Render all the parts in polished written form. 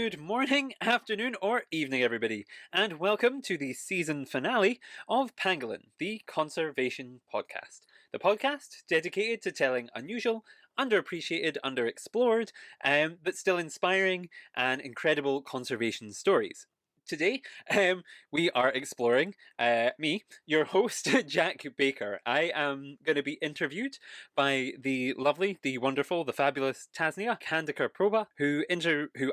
Good morning, afternoon, or evening, everybody, and welcome to the season finale of Pangolin, the Conservation Podcast. The podcast dedicated to telling unusual, underappreciated, underexplored, but still inspiring and incredible conservation stories. Today, we are exploring me, your host, Jack Baker. I am going to be interviewed by the lovely, the wonderful, the fabulous Tasnia Khandaker Prova, who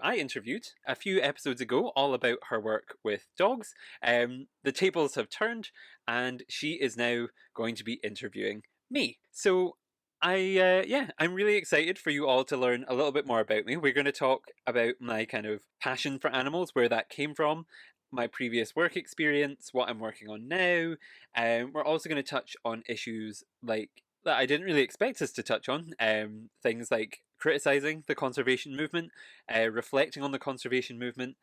I interviewed a few episodes ago, all about her work with dogs. The tables have turned, and she is now going to be interviewing me. So I'm really excited for you all to learn a little bit more about me. We're going to talk about my kind of passion for animals, where that came from, my previous work experience, what I'm working on now. We're also going to touch on issues like that I didn't really expect us to touch on. Things like criticizing the conservation movement, reflecting on the conservation movement,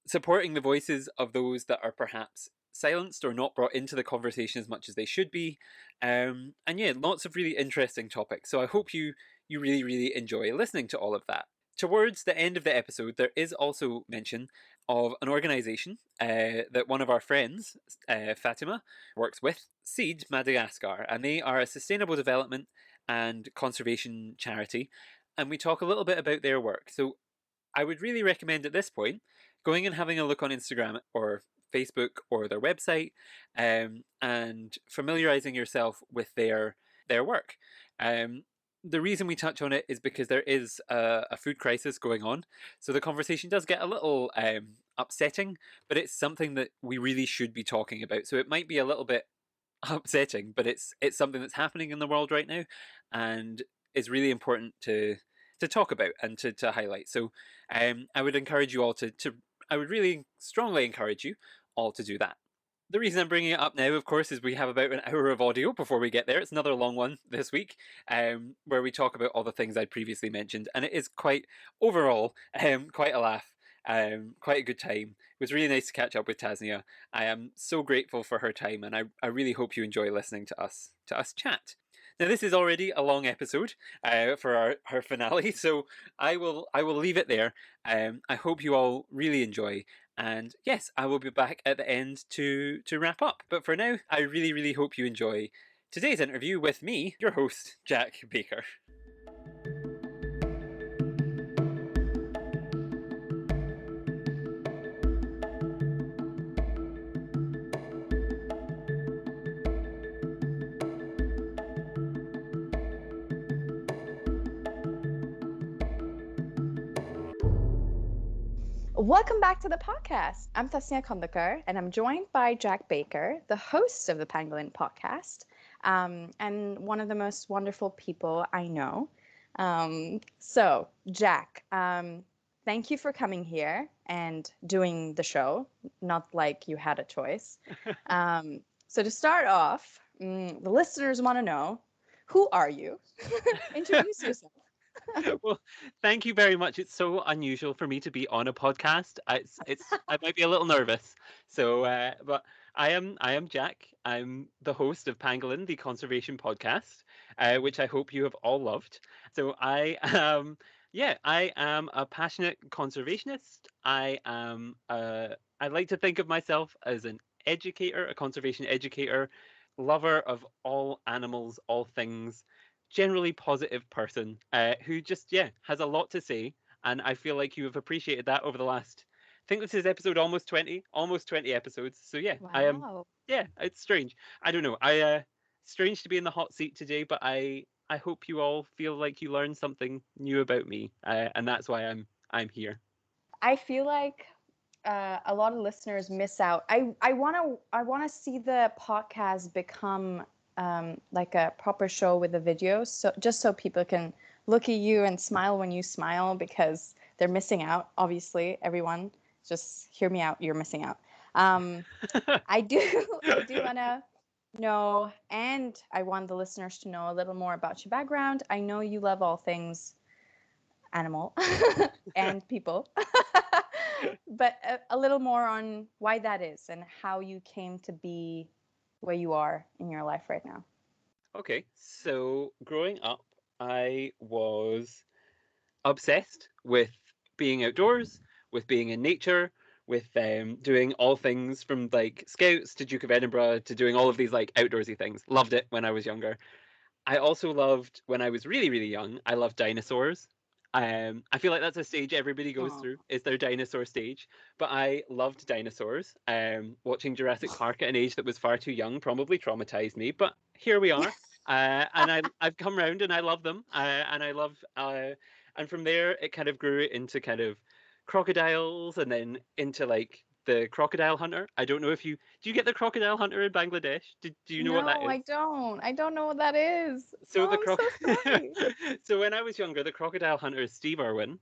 supporting the voices of those that are perhaps silenced or not brought into the conversation as much as they should be. And yeah, lots of really interesting topics. So I hope you really enjoy listening to all of that. Towards the end of the episode, there is also mention of an organisation that one of our friends, Fatima, works with, Seed Madagascar, and they are a sustainable development and conservation charity. And we talk a little bit about their work. So I would really recommend at this point going and having a look on Instagram or Facebook or their website, and familiarizing yourself with their work. The reason we touch on it is because there is a food crisis going on, so the conversation does get a little upsetting, but it's something that we really should be talking about. So it might be a little bit upsetting, but it's something that's happening in the world right now, and is really important to talk about and to highlight. So I would encourage you all to I would really strongly encourage you all to do that. The reason I'm bringing it up now, of course, is we have about an hour of audio before we get there. It's another long one this week, where we talk about all the things I'd previously mentioned, and it is quite overall quite a laugh. Quite a good time. It was really nice to catch up with Tasnia. I am so grateful for her time, and I really hope you enjoy listening to us chat. Now, this is already a long episode for our finale, so I will leave it there. I hope you all really enjoy, and yes, I will be back at the end to wrap up. But for now, I really hope you enjoy today's interview with me, your host, Jack Baker. Welcome back to the podcast. I'm Tasnia Khandaker, and I'm joined by Jack Baker, the host of the Pangolin podcast, and one of the most wonderful people I know. So, Jack, thank you for coming here and doing the show, not like you had a choice. So, to start off, the listeners want to know, who are you? Introduce yourself. Well, thank you very much. It's so unusual for me to be on a podcast. I might be a little nervous. So, but I am Jack. I'm the host of Pangolin, the conservation podcast, which I hope you have all loved. So I am a passionate conservationist. I like to think of myself as an educator, a conservation educator, lover of all animals, all things, generally positive person who just has a lot to say, and I feel like you have appreciated that over the last. I think this is episode almost 20 episodes. So yeah, I am. Wow. Yeah, it's strange. I don't know. Strange to be in the hot seat today, but I hope you all feel like you learned something new about me, and that's why I'm here. I feel like a lot of listeners miss out. I want to see the podcast become like a proper show with a video, so just so people can look at you and smile when you smile, because they're missing out. Obviously, everyone, just hear me out. You're missing out. Um, I do I do want to know, and I want the listeners to know a little more about your background. I know you love all things animal and people. But a little more on why that is and how you came to be where you are in your life right now. Okay, so growing up, I was obsessed with being outdoors, with being in nature, with doing all things from like scouts to Duke of Edinburgh to doing all of these like outdoorsy things. Loved it when I was younger. I also loved when I was really, really young. I loved dinosaurs. I feel like that's a stage everybody goes Oh. through is their dinosaur stage. But I loved dinosaurs. Watching Jurassic Park at an age that was far too young probably traumatized me. But here we are, and I've come round and I love them. And I love and from there it kind of grew into kind of crocodiles and then into like the crocodile hunter. I don't know if you do you get the crocodile hunter in Bangladesh? Do you know what that No, is? I don't. I don't know what that is. So Oh, the I'm croc. so sorry. So when I was younger, the crocodile hunter is Steve Irwin,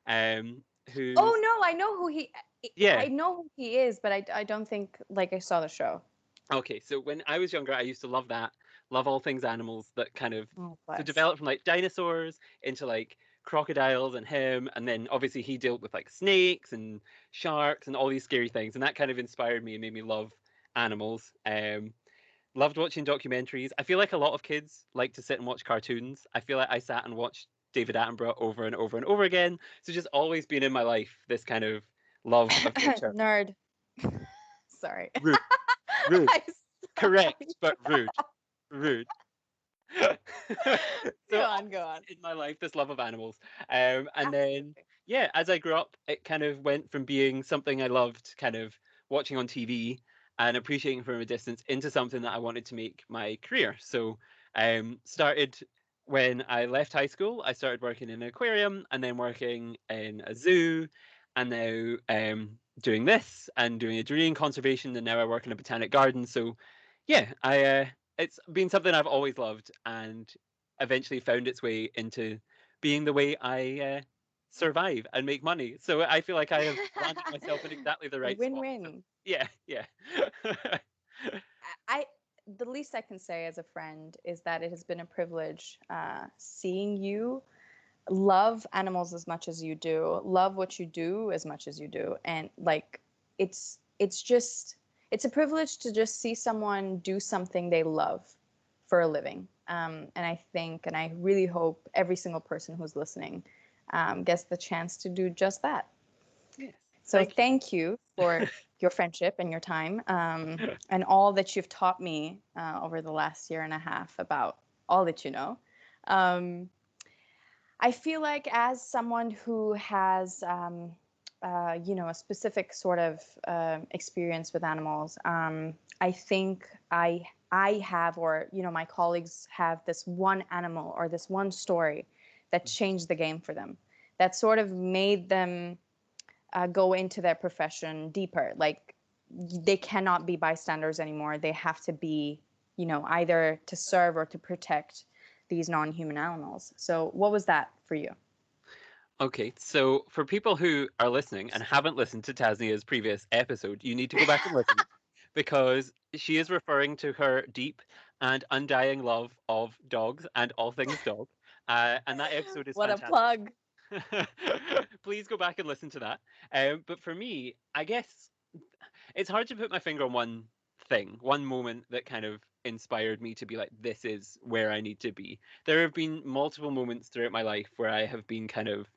um, Oh who's no, I know who he. yeah. I know who he is, but I don't think like I saw the show. Okay, so when I was younger, I used to love that, love all things animals that kind of Oh, so bless. developed from like dinosaurs into like crocodiles and him, and then obviously he dealt with like snakes and sharks and all these scary things, and that kind of inspired me and made me love animals. Loved watching documentaries. I feel like a lot of kids like to sit and watch cartoons. I feel like I sat and watched David Attenborough over and over and over again. So just always been in my life this kind of love of nature. Nerd. Sorry. Rude, rude, I sorry. correct, but rude, rude. Go So on, go always on. in my life, this love of animals. And then Absolutely. yeah, as I grew up, it kind of went from being something I loved, kind of watching on TV and appreciating from a distance, into something that I wanted to make my career. So started when I left high school. I started working in an aquarium and then working in a zoo, and now doing this and doing a dream conservation, and now I work in a botanic garden. So yeah, I it's been something I've always loved, and eventually found its way into being the way I survive and make money. So I feel like I have landed myself in exactly the right spot. So Win-win. yeah, yeah. I the least I can say as a friend is that it has been a privilege seeing you love animals as much as you do, love what you do as much as you do, and like it's just it's a privilege to just see someone do something they love for a living. And I think, and I really hope every single person who's listening gets the chance to do just that. Yes. So Thank you. thank you for your friendship and your time, and all that you've taught me over the last year and a half about all that you know. Um, I feel like as someone who has, a specific sort of experience with animals, I think I have, or my colleagues have this one animal or this one story that changed the game for them, that sort of made them go into their profession deeper. Like they cannot be bystanders anymore. They have to be, either to serve or to protect these non-human animals. So what was that for you? Okay, so for people who are listening and haven't listened to Tasnia's previous episode, you need to go back and listen, because she is referring to her deep and undying love of dogs and all things dog. And that episode is What a fantastic. plug. Please go back and listen to that. But for me, I guess it's hard to put my finger on one thing, one moment that kind of inspired me to be like, this is where I need to be. There have been multiple moments throughout my life where I have been kind of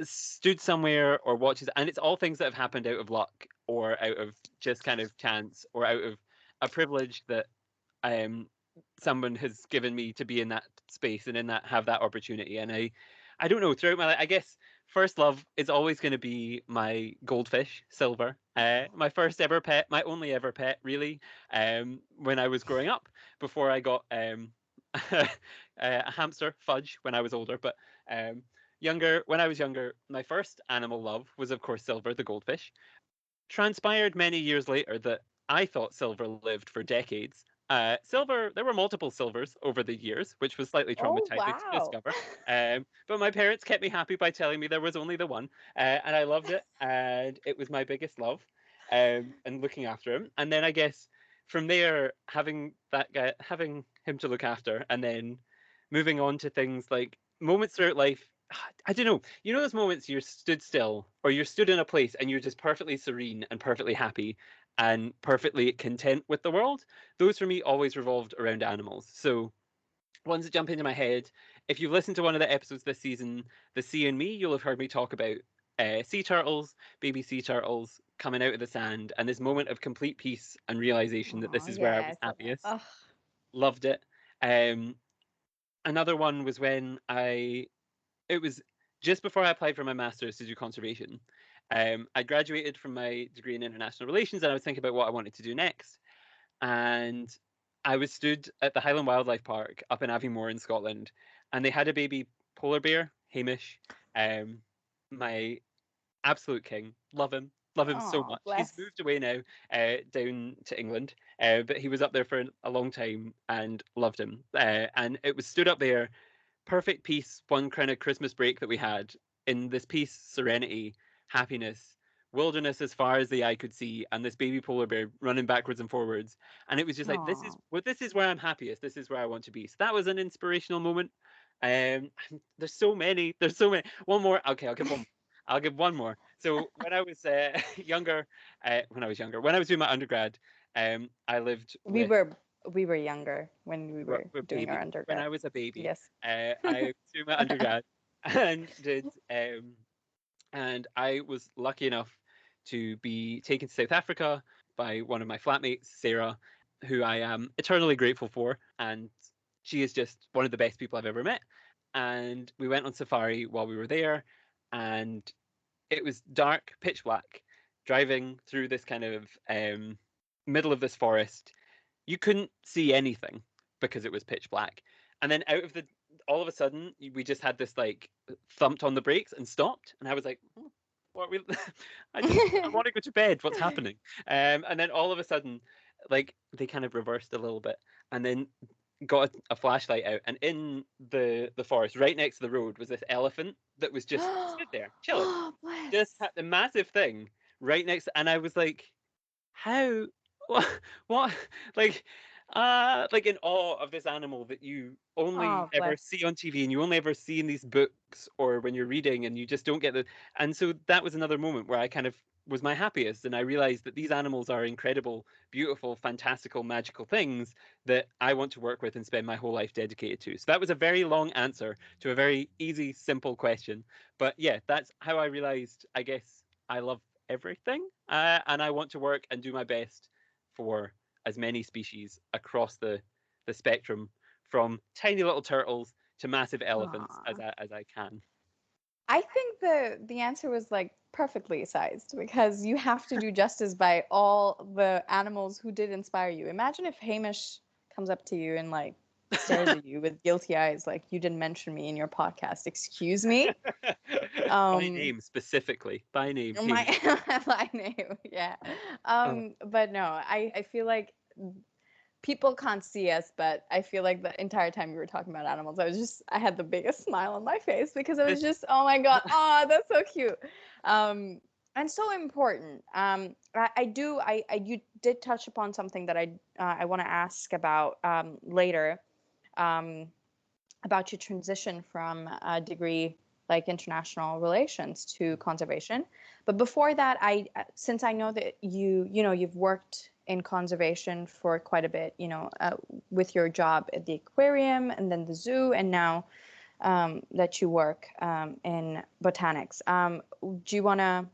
stood somewhere or watches, and it's all things that have happened out of luck or out of just kind of chance or out of a privilege that um someone has given me to be in that space and in that have that opportunity. And I don't know, throughout my life, I guess first love is always going to be my goldfish Silver, my first ever pet, my only ever pet really, when I was growing up, before I got a hamster Fudge when I was older. But younger, when I was younger, my first animal love was of course Silver the goldfish. Transpired many years later that I thought Silver lived for decades. Silver, there were multiple Silvers over the years, which was slightly Oh, traumatizing to wow. discover. But my parents kept me happy by telling me there was only the one, and I loved it, and it was my biggest love, and looking after him. And then I guess from there, having that guy, having him to look after, and then moving on to things like moments throughout life. I don't know. You know those moments you're stood still or you're stood in a place and you're just perfectly serene and perfectly happy and perfectly content with the world? Those for me always revolved around animals. So ones that jump into my head. If you've listened to one of the episodes this season, The Sea and Me, you'll have heard me talk about sea turtles, baby sea turtles coming out of the sand, and this moment of complete peace and realization that Oh this is where I was yes. happiest. Ugh. Loved it. Um, Another one was when it was just before I applied for my master's to do conservation. I graduated from my degree in international relations, and I was thinking about what I wanted to do next. And I was stood at the Highland Wildlife Park up in Aviemore in Scotland, and they had a baby polar bear, Hamish, um, my absolute king. Love him so Oh, much. He's bless. moved away now, down to England, but he was up there for a long time and loved him. And it was stood up there, perfect peace, one kind of Christmas break that we had in this peace, serenity, happiness, wilderness as far as the eye could see, and this baby polar bear running backwards and forwards. And it was just like, Oh. this is where I'm happiest. This is where I want to be. So that was an inspirational moment. Um, there's so many. There's so many. One more. Okay, I'll give one. I'll give one more. So when I was younger, when I was doing my undergrad, I lived We with were we were younger when we were with doing our baby when undergrad. I was a baby. Yes. I was doing my undergrad and did and I was lucky enough to be taken to South Africa by one of my flatmates, Sarah, who I am eternally grateful for, and she is just one of the best people I've ever met. And we went on safari while we were there, and it was dark, pitch black, driving through this kind of middle of this forest. You couldn't see anything because it was pitch black. And then out of the all of a sudden we just had this like thumped on the brakes and stopped, and I was like, "Hmm, what are we I want to go to bed. What's happening?" And then all of a sudden, like they kind of reversed a little bit, and then got a flashlight out, and in the forest right next to the road was this elephant that was just stood there chilling, Oh, just bless. had the massive thing right next, and I was like, how what what like like in awe of this animal that you only Oh, ever bless. see on TV and you only ever see in these books or when you're reading, and you just don't get the, and so that was another moment where I kind of was my happiest, and I realized that these animals are incredible, beautiful, fantastical, magical things that I want to work with and spend my whole life dedicated to. So that was a very long answer to a very easy, simple question. But yeah, that's how I realized, I guess, I love everything, and I want to work and do my best for as many species across the spectrum, from tiny little turtles to massive elephants Aw. as I can. I think the answer was like perfectly sized because you have to do justice by all the animals who did inspire you. Imagine if Hamish comes up to you and like stares at you with guilty eyes, like you didn't mention me in your podcast. Excuse me. By Um, name specifically, by name, my Hamish. my name, yeah. Oh, But no, I feel like people can't see us, but I feel like the entire time we were talking about animals, I had the biggest smile on my face because I was this just, oh my God, oh, that's so cute. Um, and so important. You did touch upon something that I want to ask about later, um, about your transition from a degree like international relations to conservation. But before that, since I know that you've worked in conservation for quite a bit, with your job at the aquarium and then the zoo, and now that you work in botanics. Do you want to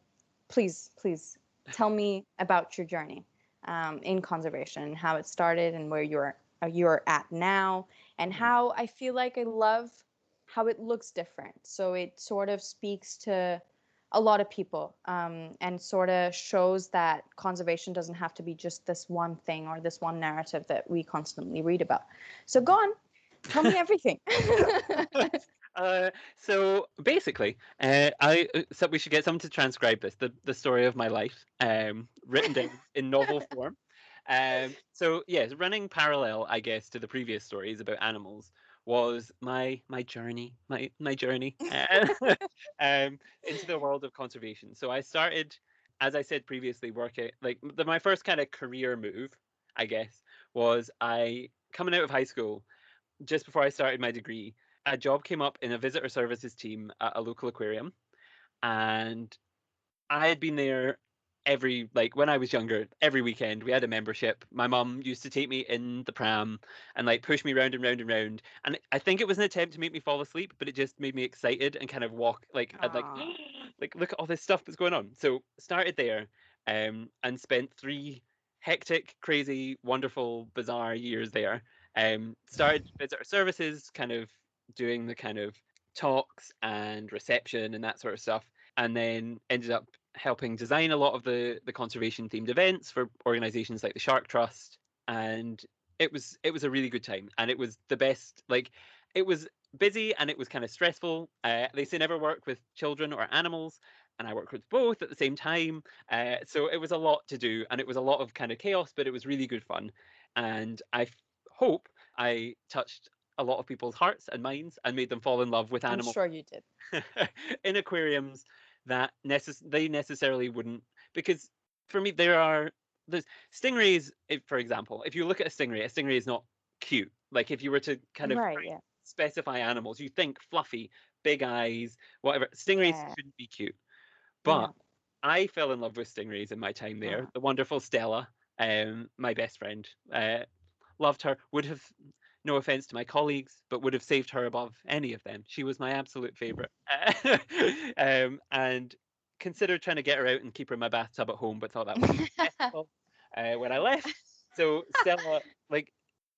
please tell me about your journey in conservation, how it started, and where you're at now, and how I feel like I love how it looks different. So it sort of speaks to a lot of people, and sort of shows that conservation doesn't have to be just this one thing or this one narrative that we constantly read about. So go on, tell me everything. So basically, I so we should get someone to transcribe this, the story of my life, written down in novel form. So yes, running parallel, I guess, to the previous stories about animals was my journey, my journey into the world of conservation. So I started, as I said previously, working like my first kind of career move, I guess, was I coming out of high school just before I started my degree, a job came up in a visitor services team at a local aquarium, and I had been there like when I was younger, every weekend we had a membership. My mum used to take me in the pram and like push me round and round and round. And I think it was an attempt to make me fall asleep, but it just made me excited and kind of walk like I'd like Aw. like look at all this stuff that's going on. So started there, and spent 3 hectic, crazy, wonderful, bizarre years there. Started visitor services, kind of doing the kind of talks and reception and that sort of stuff, and then ended up helping design a lot of the conservation themed events for organizations like the Shark Trust, and it was a really good time, and it was the best. Like, it was busy and it was kind of stressful. They say never work with children or animals, and I worked with both at the same time. So it was a lot to do, and it was a lot of kind of chaos, but it was really good fun. And hope I touched a lot of people's hearts and minds and made them fall in love with I'm animals sure you did. in aquariums that they necessarily wouldn't. Because for me, there's stingrays, for example. If you look at a stingray is not cute. Like, if you were to kind of Right. Yeah. specify animals, you think fluffy, big eyes, whatever. Stingrays Yeah. shouldn't be cute. But No. I fell in love with stingrays in my time there. Uh, The wonderful Stella, my best friend, loved her. Would have, no offense to my colleagues, but would have saved her above any of them. She was my absolute favorite. And considered trying to get her out and keep her in my bathtub at home, but thought that would be ethical when I left. So Stella, like,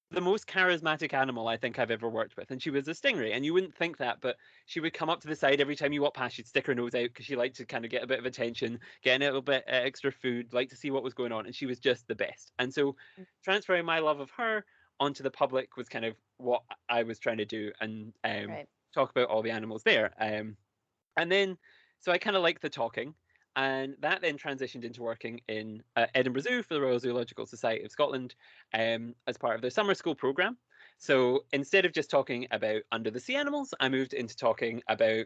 the most charismatic animal I think I've ever worked with, and she was a stingray. And you wouldn't think that, but she would come up to the side every time you walk past. She'd stick her nose out because she liked to kind of get a bit of attention, get a little bit extra food, like to see what was going on, and she was just the best. And so, transferring my love of her onto the public was kind of what I was trying to do, and right. talk about all the animals there. And then, so I kind of liked the talking, and that then transitioned into working in Edinburgh Zoo for the Royal Zoological Society of Scotland, as part of their summer school program. So instead of just talking about under the sea animals, I moved into talking about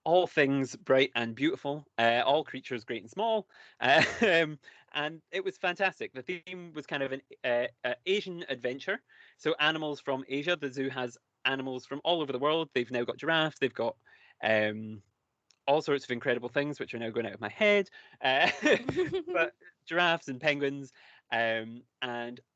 all things bright and beautiful, all creatures great and small, and it was fantastic. The theme was kind of an Asian adventure, so animals from Asia. The zoo has animals from all over the world. They've now got giraffes. They've got um, all sorts of incredible things, which are now going out of my head. Uh, but giraffes and penguins, and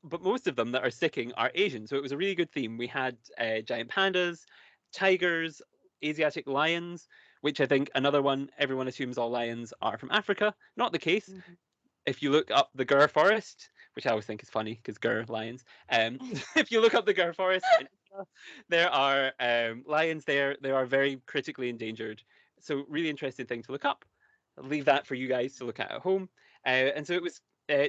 but most of them that are sticking are Asian. So it was a really good theme. We had giant pandas, tigers, Asiatic lions, which I think another one. Everyone assumes all lions are from Africa. Not the case. Mhm. If you look up the Gur forest, which I always think is funny because Gur lions. If you look up the Gur forest in India, there are lions there. They are very critically endangered. So really interesting thing to look up. I'll leave that for you guys to look at home. And so it was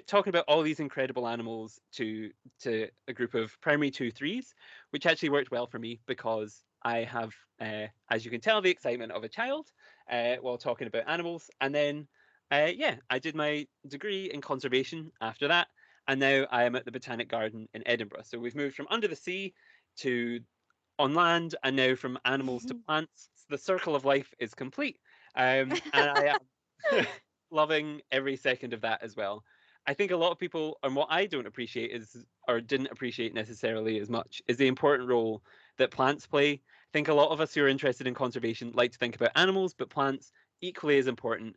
talking about all these incredible animals to a group of primary 2-3s, which actually worked well for me because I have, as you can tell, the excitement of a child while talking about animals. And then yeah, I did my degree in conservation after that, and now I am at the Botanic Garden in Edinburgh. So we've moved from under the sea to on land, and now from animals to plants. The circle of life is complete, and I am loving every second of that as well. I think a lot of people, and what I don't appreciate is, or didn't appreciate necessarily as much, is the important role that plants play. I think a lot of us who are interested in conservation like to think about animals, but plants equally as important,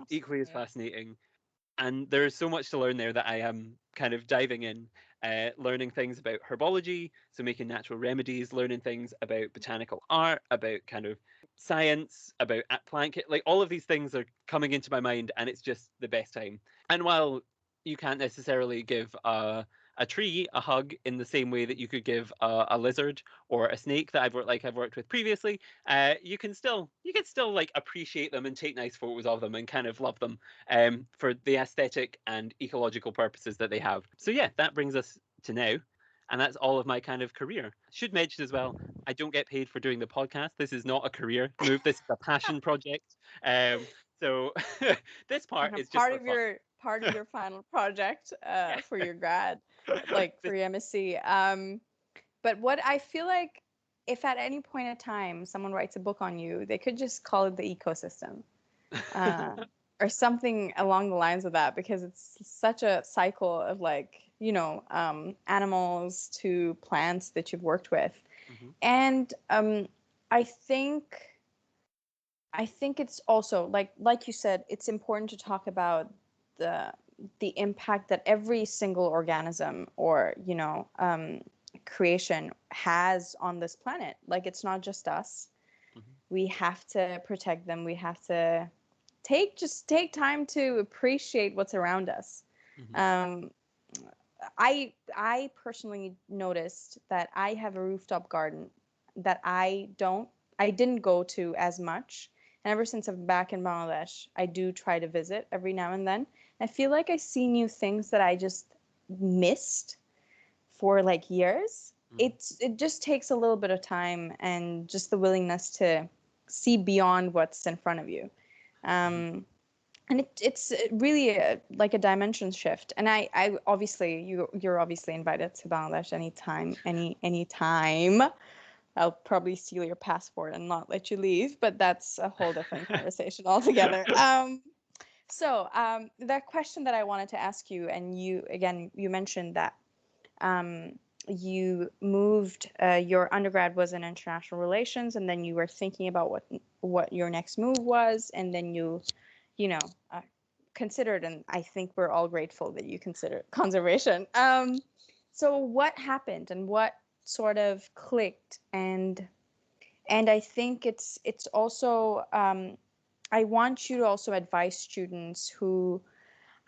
equally as Absolutely. fascinating, and there's so much to learn there that I am kind of diving in, learning things about herbology, so making natural remedies, learning things about botanical art, about kind of science, about plant, like all of these things are coming into my mind, and it's just the best time. And while you can't necessarily give a tree a hug in the same way that you could give a lizard or a snake that I've worked with previously, you can still like appreciate them and take nice photos of them and kind of love them, for the aesthetic and ecological purposes that they have. So yeah, that brings us to now. And that's all of my kind of career. Should mention as well, I don't get paid for doing the podcast. This is not a career move. This is a passion project. So this part is just for fun. Part of your final project Yeah. for your grad, like for your MSc. But what I feel like, if at any point in time someone writes a book on you, they could just call it the ecosystem, uh, or something along the lines of that, because it's such a cycle of, like, animals to plants that you've worked with. Mhm. And I think I think it's also, like you said, it's important to talk about the the impact that every single organism, or creation has on this planet. Like, it's not just us. Mhm. We have to protect them. We have to take time to appreciate what's around us. Mhm. Um, I personally noticed that I have a rooftop garden that I didn't go to as much. And ever since I'm back in Bangladesh, I do try to visit every now and then. I feel like I see new things that I just missed for like years. Mhm. It just takes a little bit of time and just the willingness to see beyond what's in front of you. Mhm. And it's really like a dimension shift. And I obviously you're obviously invited to Bangladesh anytime, anytime. I'll probably steal your passport and not let you leave, but that's a whole different conversation altogether. That question that I wanted to ask you, and you mentioned that um, you moved. Your undergrad was in international relations, and then you were thinking about what your next move was, and then you know, uh, considered, and I think we're all grateful that you considered conservation. So what happened, and what sort of clicked, and I think it's also I want you to also advise students who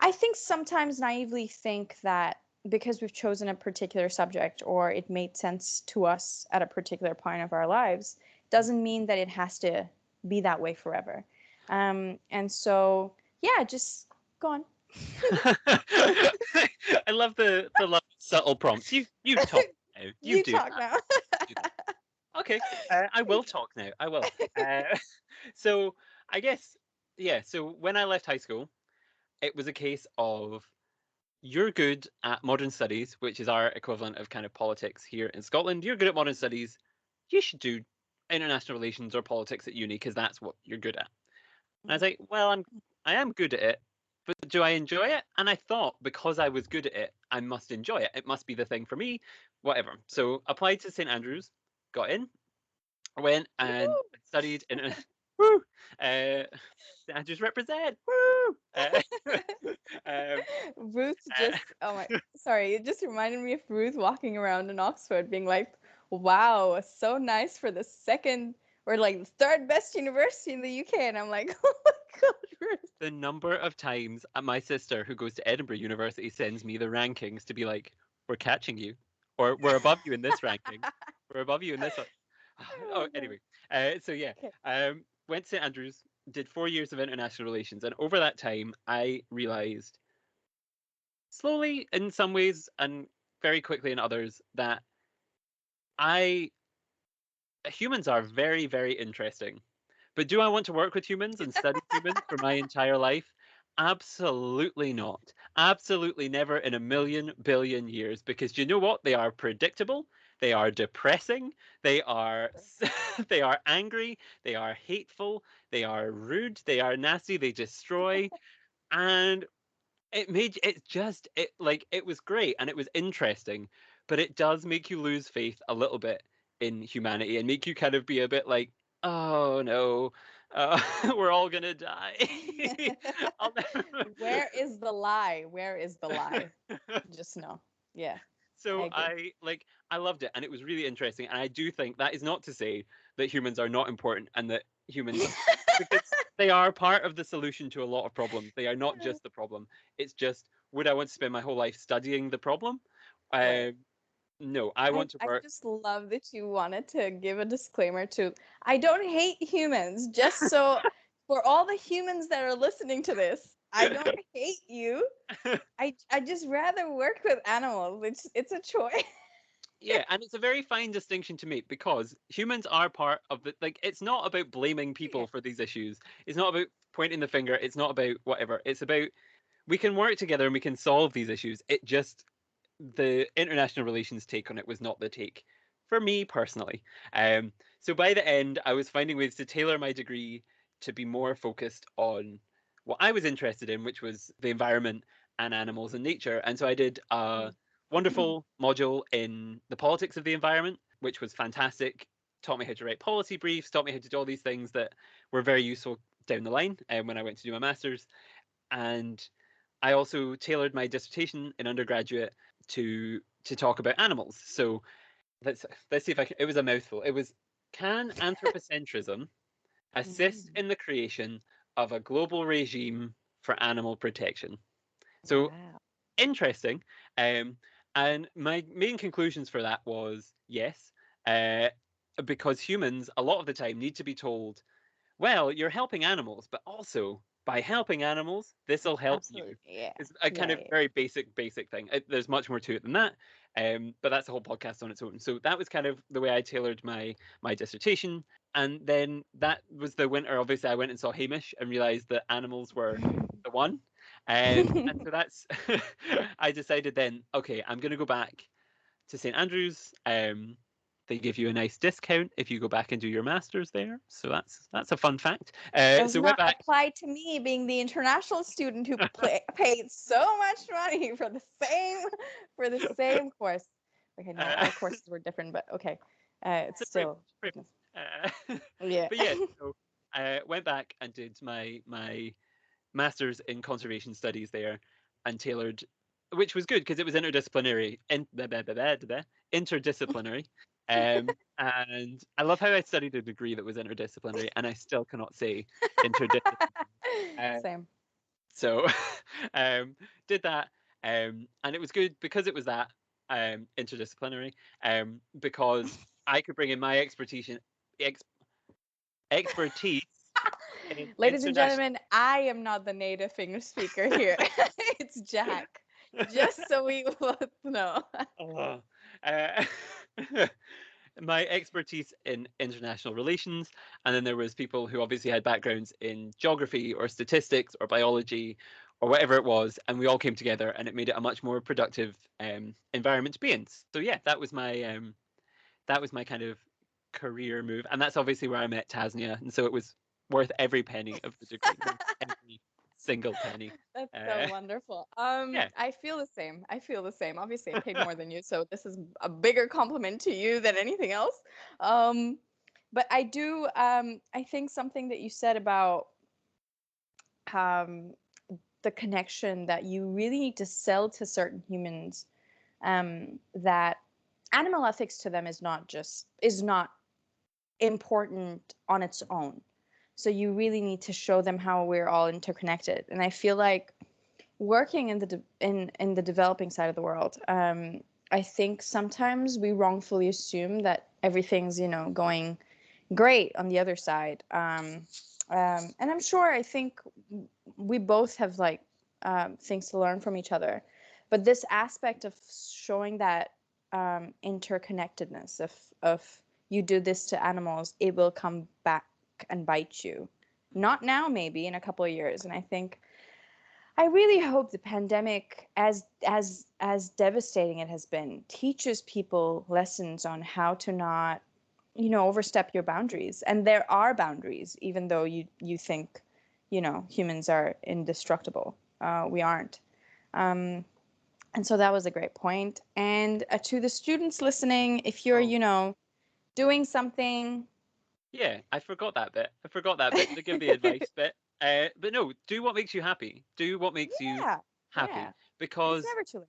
I think sometimes naively think that because we've chosen a particular subject or it made sense to us at a particular point of our lives, doesn't mean that it has to be that way forever. And so, yeah, just go on. I love the love subtle prompts. You talk now. You You do talk that. now. Do that. Okay, I will talk now. I will. Uh, so I guess yeah. So when I left high school, it was a case of you're good at modern studies, which is our equivalent of kind of politics here in Scotland. You're good at modern studies. You should do international relations or politics at uni because that's what you're good at. And I was like, well, I am good at it, but do I enjoy it? And I thought because I was good at it, I must enjoy it. It must be the thing for me, whatever. So applied to St Andrews, got in, went and studied in a woo, St Andrews represent woo. Um, Ruth uh, just, oh my, sorry, it just reminded me of Ruth walking around in Oxford being like, wow, so nice for the second or like the third best university in the UK. And I'm like, oh my God, Ruth. the number of times my sister, who goes to Edinburgh University, sends me the rankings to be like, "We're catching you," or "We're above you in this ranking. We're above you in this one." I Oh, love that. anyway, so yeah, Okay. went to St Andrews, did 4 years of international relations, and over that time, I realised slowly, in some ways, and very quickly in others, that I humans are very, very interesting. But do I want to work with humans and study humans for my entire life? Absolutely not. Absolutely never in a million billion years. Because you know what? They are predictable. They are depressing. They are they are angry. They are hateful. They are rude. They are nasty. They destroy. And it like it was great and it was interesting, but it does make you lose faith a little bit in humanity and make you kind of be a bit like, oh no, we're all gonna die. I'll Where is the lie? Where is the never. lie? Just know. Yeah, I So agree. I loved it and it was really interesting, and I do think that is not to say that humans are not important and that humans, because they are part of the solution to a lot of problems. They are not just the problem. It's just, would I want to spend my whole life studying the problem? Right. Uh, no, I want to I work. just love that you wanted to give a disclaimer to I don't hate humans, just so for all the humans that are listening to this, I don't hate you. I just rather work with animals. It's a choice. Yeah, and it's a very fine distinction to make because humans are part of the, like, it's not about blaming Yeah. people for these issues. It's not about pointing the finger. It's not about whatever. It's about we can work together and we can solve these issues. It just, the international relations take on it was not the take for me personally. So by the end, I was finding ways to tailor my degree to be more focused on what I was interested in, which was the environment and animals and nature. And so I did a wonderful module in the politics of the environment, which was fantastic. Taught me how to write policy briefs, taught me how to do all these things that were very useful down the line when I went to do my master's. And I also tailored my dissertation in undergraduate to talk about animals. So let's see if I can. It was a mouthful. It was, can anthropocentrism assist Mm. in the creation of a global regime for animal protection. So Wow. interesting. Um, and my main conclusions for that was yes, uh, because humans a lot of the time need to be told, well, you're helping animals, but also by helping animals, this will help you. Absolutely. Yeah. It's a kind Yeah. of very basic thing. There's much more to it than that, but that's a whole podcast on its own. So that was kind of the way I tailored my dissertation. And then that was the winter. Obviously, I went and saw Hamish and realized that animals were the one. And so that's I decided then, okay, I'm going to go back to St Andrews. They give you a nice discount if you go back and do your masters there. So that's a fun fact. Does So went not back. apply to me being the international student who paid so much money for the same course. Okay, no, Uh, our courses were different, but okay, it's it's a privilege. still goodness. Yeah. But yeah, so went back and did my master's in conservation studies there, and tailored, which was good because it was interdisciplinary, interdisciplinary. And I love how I studied a degree that was interdisciplinary, and I still cannot say interdisciplinary. Uh, Same. so did that, and it was good because it was that interdisciplinary, because I could bring in my ex, expertise in Ladies and international. gentlemen, I am not the native English speaker here. It's Jack. Just so we both know. Oh, uh, my expertise in international relations, and then there was people who obviously had backgrounds in geography or statistics or biology or whatever it was, and we all came together, and it made it a much more productive environment to be in. So yeah, that was my kind of career move, and that's obviously where I met Tasnia, and so it was worth every penny of the degree, worth every single penny. That's so Uh, wonderful. yeah. I feel the same. I feel the same. Obviously, I paid more than you, so this is a bigger compliment to you than anything else. Um, but I do. I think something that you said about um, the connection that you really need to sell to certain humans, that animal ethics to them is not important on its own. So you really need to show them how we're all interconnected. And I feel like working in in the developing side of the world, I think sometimes we wrongfully assume that everything's going great on the other side. And I'm sure I think we both have like things to learn from each other, but this aspect of showing that interconnectedness of you do this to animals, it will come back and bite you. Not now, maybe in a couple of years. And I think I really hope the pandemic, as devastating it has been, teaches people lessons on how to not, overstep your boundaries. And there are boundaries, even though you think, humans are indestructible. We aren't. Um, and so that was a great point. And to the students listening, if you're, Oh, doing something, yeah, I forgot that bit. I forgot that bit to give the advice bit. But no, do what makes you happy. Do what makes you yeah, happy. yeah, it's Because never too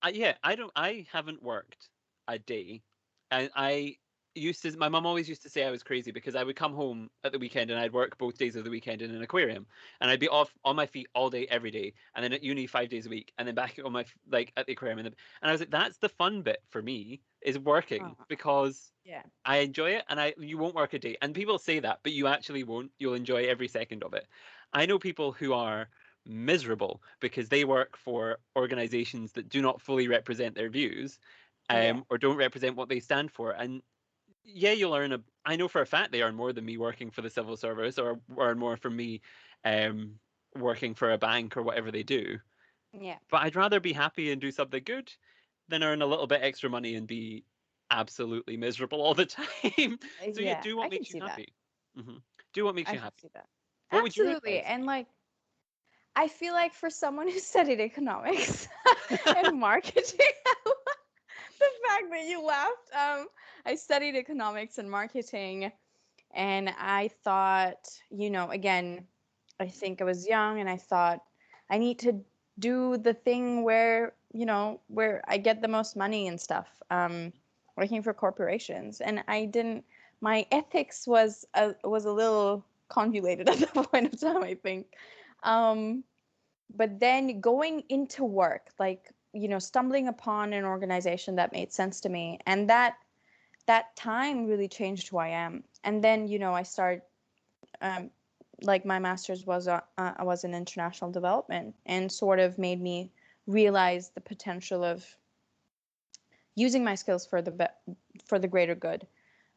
late. yeah, I haven't worked a day, and my mum always used to say I was crazy because I would come home at the weekend and I'd work both days of the weekend in an aquarium, and I'd be off on my feet all day every day, and then at uni 5 days a week, and then back on like at the aquarium, and I was like, that's the fun bit for me, is working, Oh, because yeah, I enjoy it, and you won't work a day. And people say that, but you actually won't. You'll enjoy every second of it. I know people who are miserable because they work for organizations that do not fully represent their views, yeah, or don't represent what they stand for. And yeah, you'll earn I know for a fact they earn more than me working for the civil service, or earn more from me um, working for a bank or whatever they do. yeah, But I'd rather be happy and do something good than earn a little bit extra money and be absolutely miserable all the time. So yeah, yeah. do I what can makes you see that. happy. Do what makes I you can happy. see that. What would your Absolutely. advice And like, I feel like for someone who studied economics and marketing, the fact that you laughed, I studied economics and marketing, and I thought, again, I think I was young and I thought I need to do the thing where I get the most money and stuff, working for corporations. And I didn't, my ethics was a little convoluted at that point of time, I think. But then going into work, like, stumbling upon an organization that made sense to me, and that time really changed who I am. And then, I started, like, my master's was in international development, and sort of made me realize the potential of using my skills for the greater good.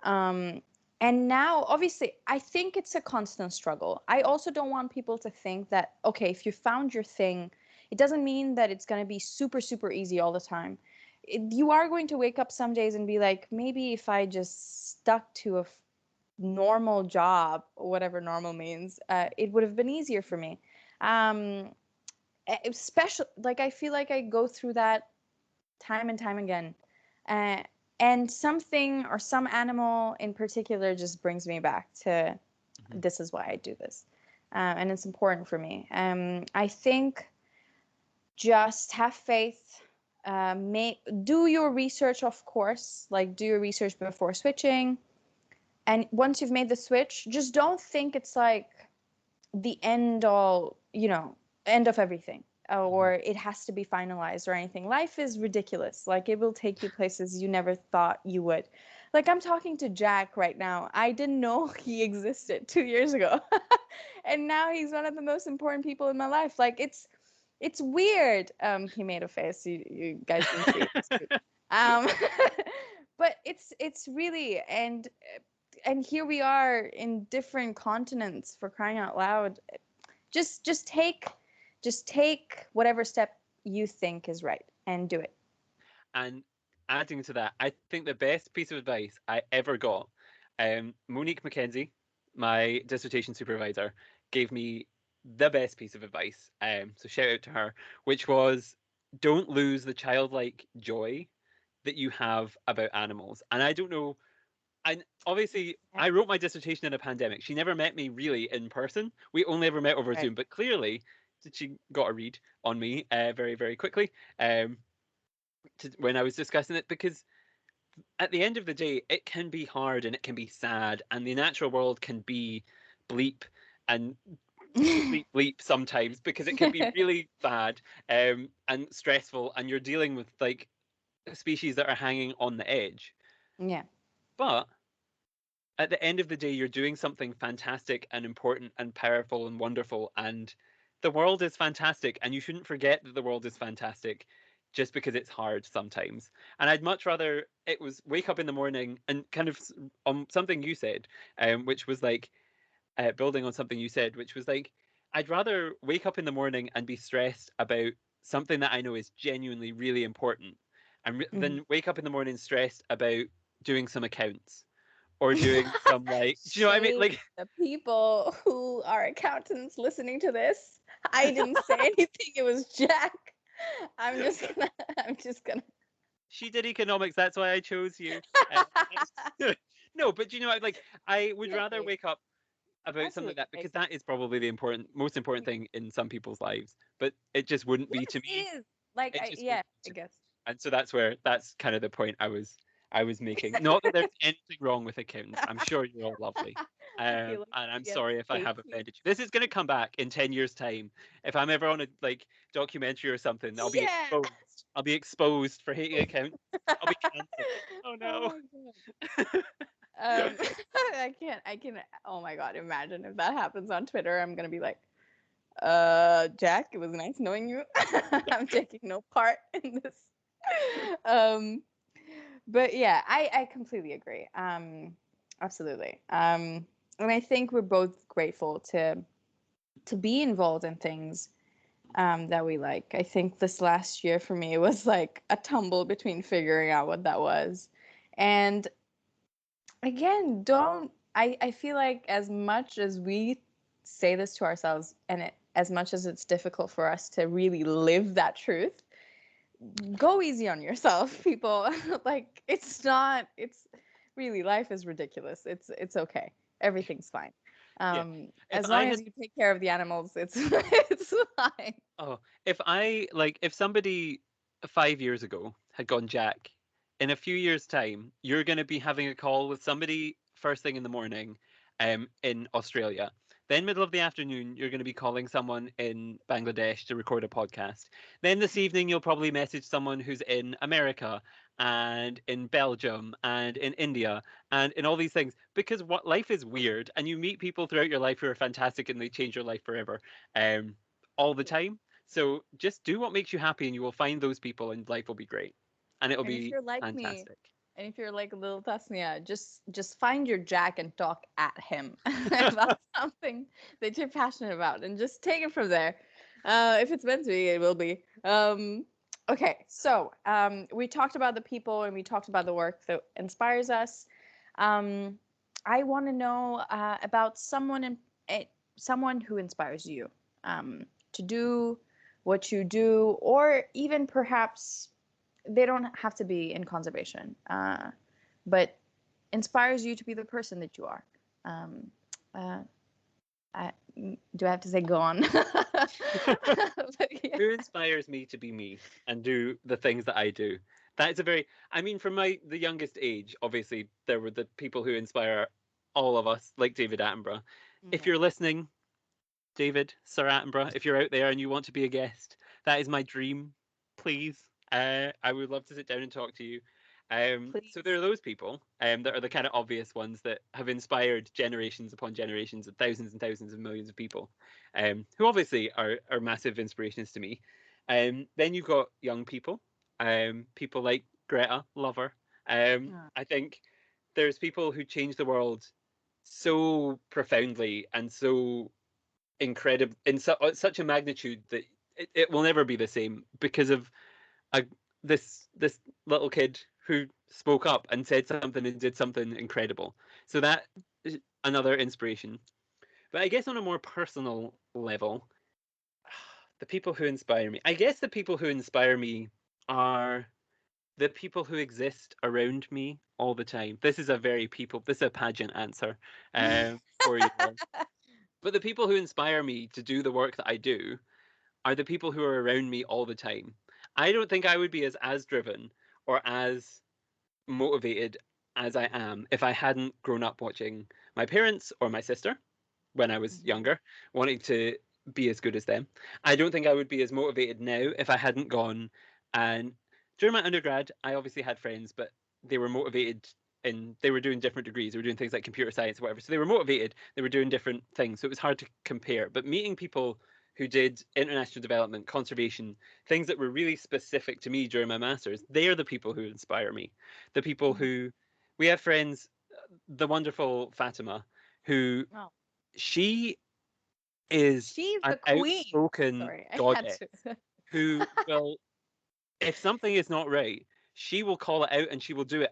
Um, and now, obviously, I think it's a constant struggle. I also don't want people to think that, okay, if you found your thing, it doesn't mean that it's going to be super, super easy all the time. You are going to wake up some days and be like, maybe if I just stuck to a normal job, whatever normal means, it would have been easier for me. Um, Especially, like, I feel like I go through that time and time again. Uh, and something or some animal in particular just brings me back to, Mhm. this is why I do this. And it's important for me. I think just have faith. Do your research, of course, like, do your research before switching. And once you've made the switch, just don't think it's like the end of everything, Mhm. or it has to be finalized or anything. Life is ridiculous. Like, it will take you places you never thought you would. Like, I'm talking to Jack right now. I didn't know he existed 2 years ago. And now he's one of the most important people in my life. Like, it's weird. He made a face. You guys didn't see it. Um, but it's really, and here we are in different continents, for crying out loud. Just take whatever step you think is right and do it. And adding to that, I think the best piece of advice I ever got, Monique McKenzie, my dissertation supervisor, gave me the best piece of advice. So shout out to her, which was, don't lose the childlike joy that you have about animals. And I don't know, and obviously Yeah. I wrote my dissertation in a pandemic. She never met me really in person. We only ever met over Right. Zoom, but clearly she got a read on me very, very quickly. When I was discussing it, because at the end of the day, it can be hard and it can be sad, and the natural world can be bleep and bleep bleep sometimes, because it can be really bad and stressful, and you're dealing with like species that are hanging on the edge. Yeah. But at the end of the day, you're doing something fantastic and important and powerful and wonderful, and the world is fantastic, and you shouldn't forget that the world is fantastic just because it's hard sometimes. And I'd much rather it was wake up in the morning and kind of on something you said, which was like building on something you said, which was like, I'd rather wake up in the morning and be stressed about something that I know is genuinely really important, and Mhm. then wake up in the morning stressed about doing some accounts or doing some like, do you know what I mean? Shame Like, the people who are accountants listening to this. I didn't say anything. It was Jack. I'm just gonna. I'm just gonna. she did economics, that's why I chose you. Uh, no, but do you know what? Like, I would rather Absolutely. wake up about something like Absolutely. that, because that is probably the most important thing in some people's lives. But it just wouldn't be Yes, to me. it is. Like, It I just yeah, wouldn't be I to me. guess. And so that's kind of the point I was making. Not that there's anything wrong with accountants. I'm sure you're all lovely. I feel like And I'm we have sorry if I hate have you. offended you. This is going to come back in 10 years' time. If I'm ever on a like documentary or something, I'll be Yeah. exposed. I'll be exposed for hating accountants. I'll be cancelled. Oh Oh no. my god. I can, oh my god, imagine if that happens on Twitter. I'm gonna be like, Jack, it was nice knowing you. I'm taking no part in this. Um, but yeah, I completely agree. Absolutely. And I think we're both grateful to be involved in things that we like. I think this last year for me was like a tumble between figuring out what that was. And again, don't I feel like, as much as we say this to ourselves, and as much as it's difficult for us to really live that truth, go easy on yourself, people. Like, it's really, life is ridiculous. It's okay. Everything's fine. Yeah. If As I long had as you take care of the animals, it's it's fine. Oh, if I like if somebody 5 years ago had gone, Jack, in a few years' time, you're going to be having a call with somebody first thing in the morning, in Australia. Then middle of the afternoon, you're going to be calling someone in Bangladesh to record a podcast. Then this evening, you'll probably message someone who's in America and in Belgium and in India and in all these things because what life is weird and you meet people throughout your life who are fantastic and they change your life forever um, all the Yeah. time. So just do what makes you happy and you will find those people and life will be great and it'll And if be you're like me, fantastic. and if you're like little Tasnia, just find your Jack and talk at him about something that you're passionate about, and just take it from there. If it's meant to be, it will be. Okay, so we talked about the people and we talked about the work that inspires us. Um, I want to know about someone who inspires you to do what you do, or even perhaps they don't have to be in conservation, but inspires you to be the person that you are. Um, uh, I, do I have to say go on? But yeah. Who inspires me to be me and do the things that I do? That is a very, I mean, from the youngest age, obviously, there were the people who inspire all of us, like David Attenborough. If Yeah. you're listening, David, Sir Attenborough, if you're out there and you want to be a guest, that is my dream. Please, I would love to sit down and talk to you. So there Please. are those people that are the kind of obvious ones that have inspired generations upon generations and thousands of millions of people, who obviously are massive inspirations to me. Then you've got young people, people like Greta, love her. Yeah. I think there's people who change the world so profoundly and so incredible in such a magnitude that it will never be the same because of a, this little kid who spoke up and said something and did something incredible. So that is another inspiration. But I guess on a more personal level, the people who inspire me. I guess the people who inspire me are the people who exist around me all the time. This is a very people. This is a pageant answer for you all. But the people who inspire me to do the work that I do are the people who are around me all the time. I don't think I would be as driven or as motivated as I am if I hadn't grown up watching my parents or my sister when I was Mhm. younger, wanting to be as good as them. I don't think I would be as motivated now if I hadn't gone and during my undergrad, I obviously had friends, but they were motivated and they were doing different degrees. They were doing things like computer science or whatever. So they were motivated. They were doing different things. So it was hard to compare. But meeting people who did international development, conservation, things that were really specific to me during my masters, they are the people who inspire me. The people Mhm. who we have friends, the wonderful Fatima, who Oh, she is she's an the queen. outspoken Sorry, I had goddess to. who will, if something is not right, she will call it out and she will do it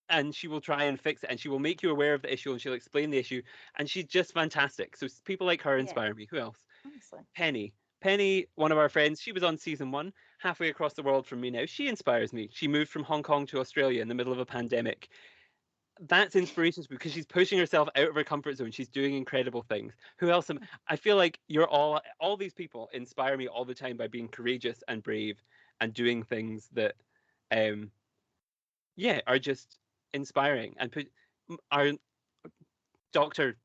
and she will try and fix it and she will make you aware of the issue and she'll explain the issue and she's just fantastic. So people like her Yeah, inspire me. Who else? honestly. Penny. Penny, one of our friends, she was on season one, halfway across the world from me now. She inspires me. She moved from Hong Kong to Australia in the middle of a pandemic. That's inspiration because she's pushing herself out of her comfort zone. She's doing incredible things. Who else I feel like you're all these people inspire me all the time by being courageous and brave and doing things that um yeah, are just inspiring and put our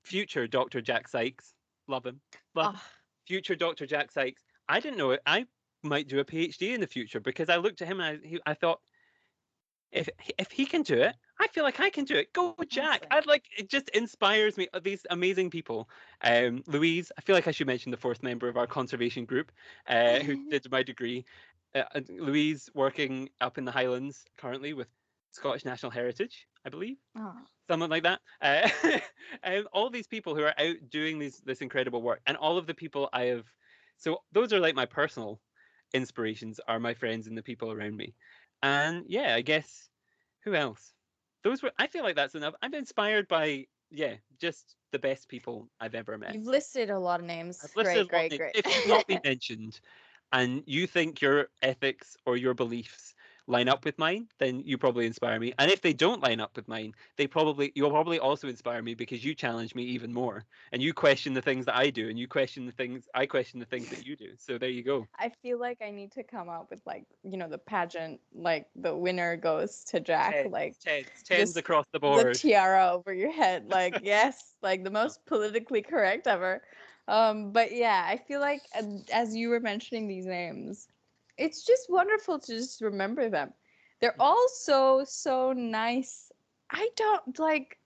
future Dr. Jack Sykes, love him. Love Oh, future Dr. Jack Sykes. I didn't know it. I might do a PhD in the future because I looked at him and I thought if he can do it, I feel like I can do it. Go Jack! honestly. I like it. Just inspires me. These amazing people. Louise, I feel like I should mention the fourth member of our conservation group, who did my degree. Louise working up in the Highlands currently with Scottish National Heritage, I believe, Oh, someone like that. All these people who are out doing this incredible work, and all of the people I have. So those are like my personal inspirations are my friends and the people around me. And yeah, I guess who else? Those were I feel like that's enough. I'm inspired by yeah, just the best people I've ever met. you've listed a lot of I've names. listed Great, a lot of great, names. great. If you've not been mentioned and you think your ethics or your beliefs line up with mine, then you probably inspire me. And if they don't line up with mine, you'll probably also inspire me because you challenge me even more, and you question the things that I do, and I question the things that you do. So there you go. I feel like I need to come up with like, the pageant, like the winner goes to Jack, Tens, like tens just across the the board. tiara over your head, like yes, like the most politically correct ever. But yeah, I feel like as you were mentioning these names, it's just wonderful to just remember them. They're all so nice. I don't like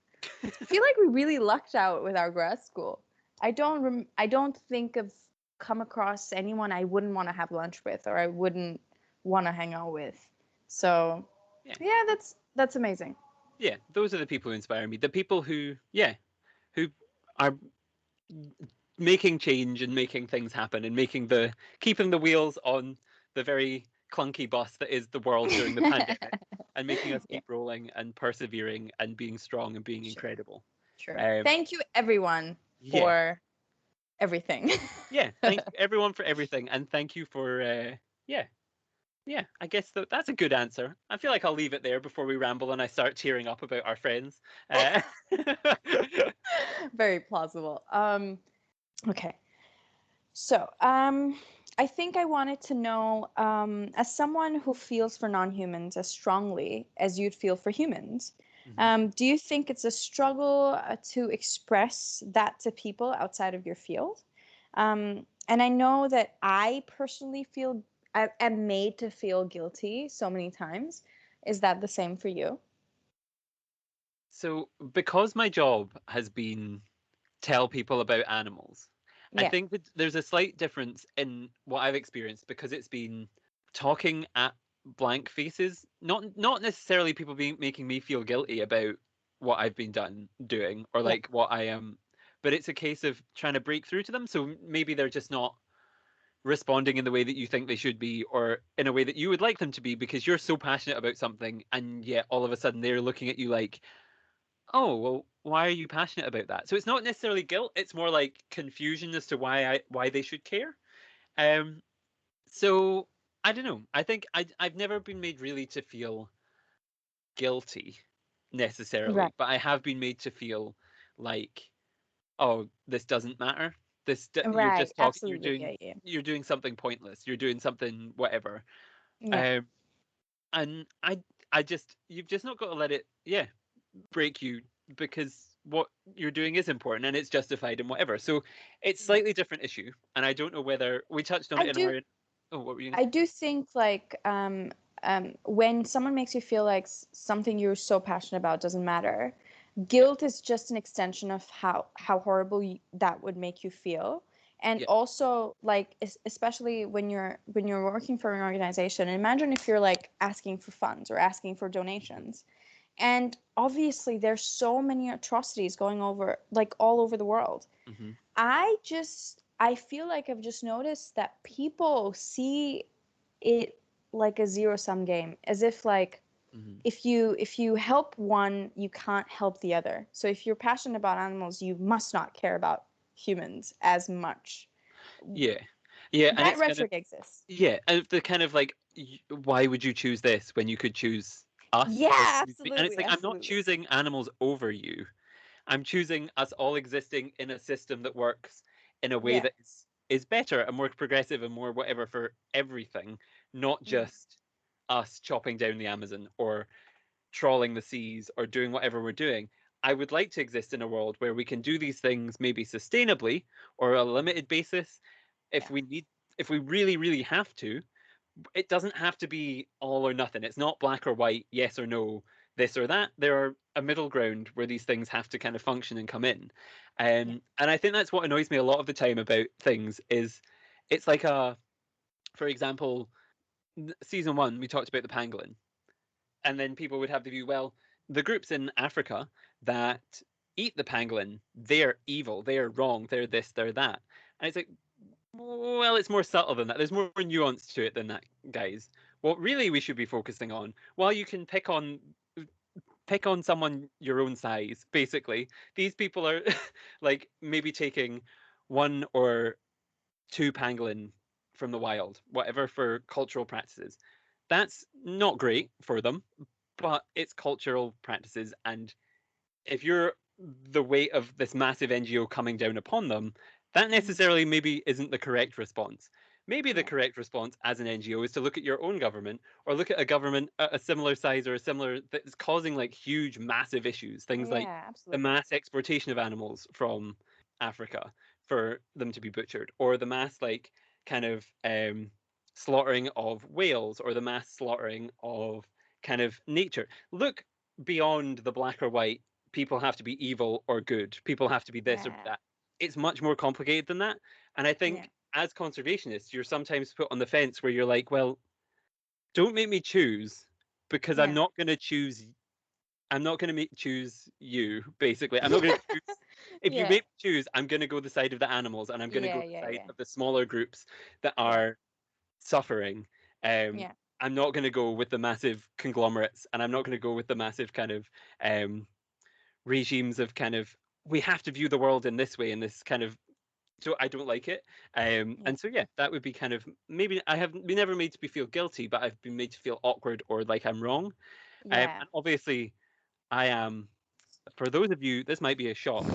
feel like we really lucked out with our grad school. I don't think of come across anyone I wouldn't want to have lunch with or I wouldn't want to hang out with. So, Yeah, yeah, that's amazing. yeah. Those are the people who inspire me. The people who, yeah, who are making change and making things happen and keeping the wheels on the very clunky bus that is the world during the pandemic and making us Yeah, keep rolling and persevering and being strong and being sure, incredible. sure. Um, Thank you everyone yeah, for everything. yeah. Thank everyone for everything, and thank you for yeah, yeah. I guess that's a good answer. I feel like I'll leave it there before we ramble and I start tearing up about our friends. Very plausible. Okay. So, I think I wanted to know, as someone who feels for non-humans as strongly as you'd feel for humans, Mhm. do you think it's a struggle to express that to people outside of your field? And I know that I personally I am made to feel guilty so many times. Is that the same for you? So, because my job has been tell people about animals, I Yeah, think that there's a slight difference in what I've experienced because it's been talking at blank faces, not necessarily people being making me feel guilty about what I've been doing or yeah, like what I am, but it's a case of trying to break through to them. So maybe they're just not responding in the way that you think they should be or in a way that you would like them to be because you're so passionate about something and yet all of a sudden they're looking at you like, oh, well, why are you passionate about that? So it's not necessarily guilt, it's more like confusion as to why they should care. Um so I don't know. I think I've never been made really to feel guilty right, necessarily, but I have been made to feel like, oh, this doesn't matter. You're right, just talking. absolutely, yeah, yeah, You're doing something pointless. You're doing something whatever. yeah, Um, and I just you've just not got to let it, yeah, break you because what you're doing is important and it's justified and whatever. So it's yeah. slightly different issue, and I don't know whether we touched on I it in do our. Oh, what were you gonna I say? do think like when someone makes you feel like something you're so passionate about doesn't matter, Yeah, guilt is just an extension of how horrible that would make you feel. And yeah, also like especially when you're working for an organization, imagine if you're like asking for funds or asking for hmm, donations. And obviously there's so many atrocities going over like all over the world. hmm, I feel like I've just noticed that people see it like a zero sum game, as if like hmm. if you help one, you can't help the other. So if you're passionate about animals, you must not care about humans as much. Yeah, yeah, and That it's kind of rhetoric exists. yeah, and the kind of like, why would you choose this when you could choose us? Or Yeah, choose me? And it's absolutely, like I'm not absolutely. choosing animals over you. I'm choosing us all existing in a system that works in a way Yeah. that is better and more progressive and more whatever for everything, not Yeah. just us chopping down the Amazon or trawling the seas or doing whatever we're doing. I would like to exist in a world where we can do these things maybe sustainably or a limited basis if Yeah. we need if we really really have to. It doesn't have to be all or nothing. It's not black or white, yes or no, this or that. There are a middle ground where these things have to kind of function and come in. Yeah. And I think that's what annoys me a lot of the time about things is it's like for example, season one, we talked about the pangolin. And then people would have the view, well, the groups in Africa that eat the pangolin, they're evil, they're wrong, they're this, they're that. And it's like, well, it's more subtle than that. There's more nuance to it than that, guys. What really we should be focusing on, while you can pick on someone your own size, basically, these people are like maybe taking one or two pangolin from the wild, whatever for cultural practices. that's not great for them, but it's cultural practices, and if you're the weight of this massive NGO coming down upon them, that Mhm. necessarily maybe isn't the correct response. Maybe the Yeah. correct response as an NGO is to look at your own government, or look at a government a similar size or a similar that's causing like huge, massive issues. Things like Yeah, the absolutely. mass exportation of animals from Africa for them to be butchered, or the mass like kind of slaughtering of whales, or the mass slaughtering of kind of nature. Look beyond the black or white, people have to be evil or good, people have to be this or Yeah. that. It's much more complicated than that. And I Yeah. think as conservationists, you're sometimes put on the fence where you're like, well, don't make me choose, because I'm Yeah. not going to choose. I'm not going to make choose you. Basically, I'm not going to choose. If you Yeah. make me choose, I'm going to go the side of the animals, and I'm going to go Yeah. the Yeah. side Yeah. of the smaller groups that Yeah. are suffering. Um, Yeah. I'm not going to go with the massive conglomerates, and I'm not going to go with the massive kind of um, regimes of kind of, we have to view the world in this way, in this kind of, so I don't like it. Yeah. And so yeah, that would be kind of, maybe I have been never made to be feel guilty, but I've been made to feel awkward or like I'm wrong. Yeah. And obviously I am, for those of you, this might be a shock.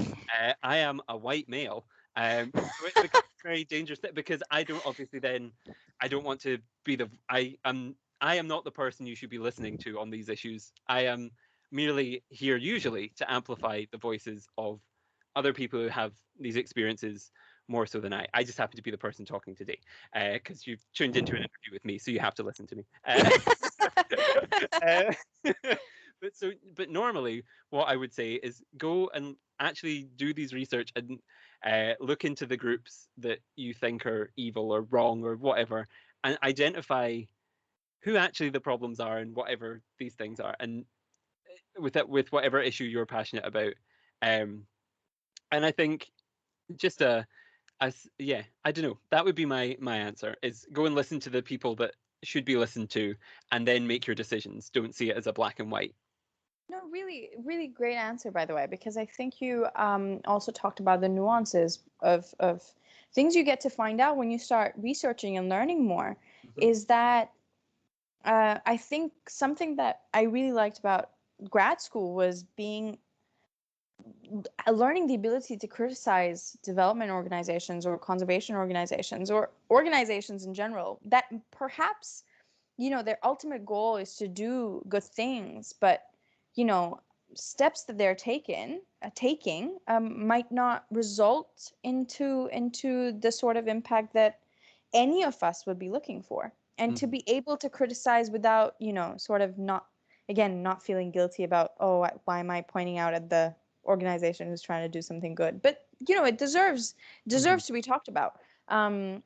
I am a white male. So it becomes very dangerous because I don't obviously then, I don't want to be the, I am not the person you should be listening to on these issues. I am merely here usually to amplify the voices of other people who have these experiences more so than I. I just happen to be the person talking today because you've tuned into an interview with me, so you have to listen to me. Uh, but normally, what I would say is go and actually do these research and look into the groups that you think are evil or wrong or whatever, and identify who actually the problems are and whatever these things are, and with it, with whatever issue you're passionate about. Um, and I think just as yeah, I don't know. That would be my answer: is go and listen to the people that should be listened to, and then make your decisions. Don't see it as a black and white. No, really, really great answer, by the way, because I think you also talked about the nuances of things you get to find out when you start researching and learning more. Mhm. Is that I think something that I really liked about grad school was being learning the ability to criticize development organizations or conservation organizations or organizations in general that perhaps their ultimate goal is to do good things, but you know steps that they're taking might not result into the sort of impact that any of us would be looking for. And to Mhm. be able to criticize without sort of not, again, not feeling guilty about, oh, why am I pointing out at the organization who's trying to do something good, but it Mhm. deserves to be talked about,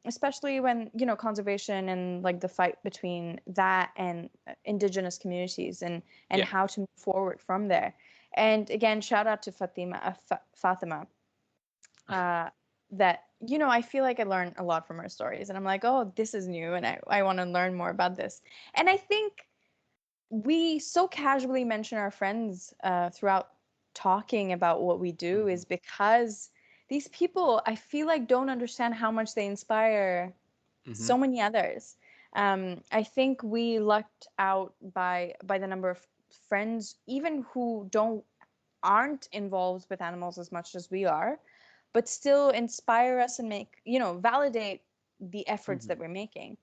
especially when conservation and like the fight between that and indigenous communities and Yeah. how to move forward from there. And again, shout out to Fatima, uh, that I feel like I learned a lot from her stories, and I'm like, oh, this is new, and I want to learn more about this. And I think we so casually mention our friends throughout talking about what we do Mhm. is because these people, I feel like, don't understand how much they inspire Mhm. so many others. I think we lucked out by the number of friends, even who don't aren't involved with animals as much as we are, but still inspire us and make validate the efforts Mhm. that we're making.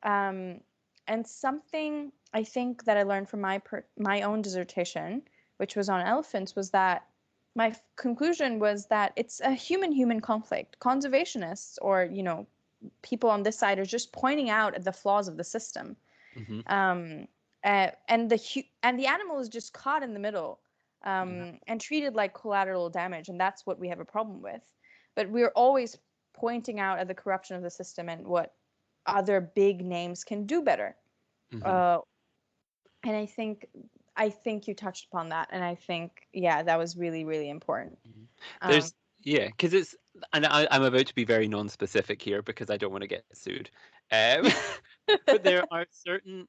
Um, and something I think that I learned from my own dissertation, which was on elephants, was that my conclusion was that it's a human conflict. Conservationists, or people on this side, are just pointing out at the flaws of the system, Mhm. um, and the animal is just caught in the middle, Yeah. and treated like collateral damage, and that's what we have a problem with. But we're always pointing out at the corruption of the system and what other big names can do better. Mhm. Uh, and I think you touched upon that, and I think, yeah, that was really, really important. Mhm. Um, There's yeah, because it's, and I'm about to be very non-specific here because I don't want to get sued. Um, but there are certain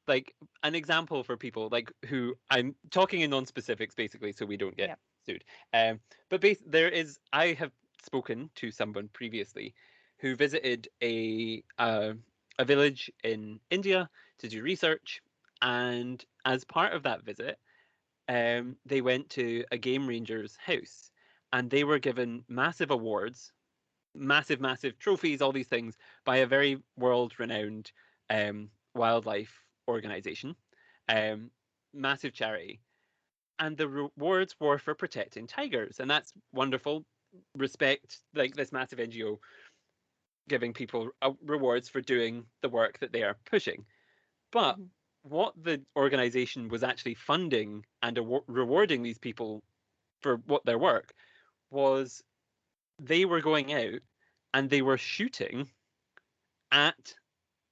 like an example for people like who, I'm talking in non-specifics basically so we don't get yeah. sued. But there is, I have spoken to someone previously who visited a village in India to do research. And as part of that visit, they went to a game ranger's house, and they were given massive awards, massive trophies, all these things by a very world-renowned wildlife organization, um, massive charity, and the rewards were for protecting tigers, and that's wonderful. Respect, like this massive NGO giving people rewards for doing the work that they are pushing. But Mhm. what the organization was actually funding and rewarding these people for what their work was, they were going out and they were shooting at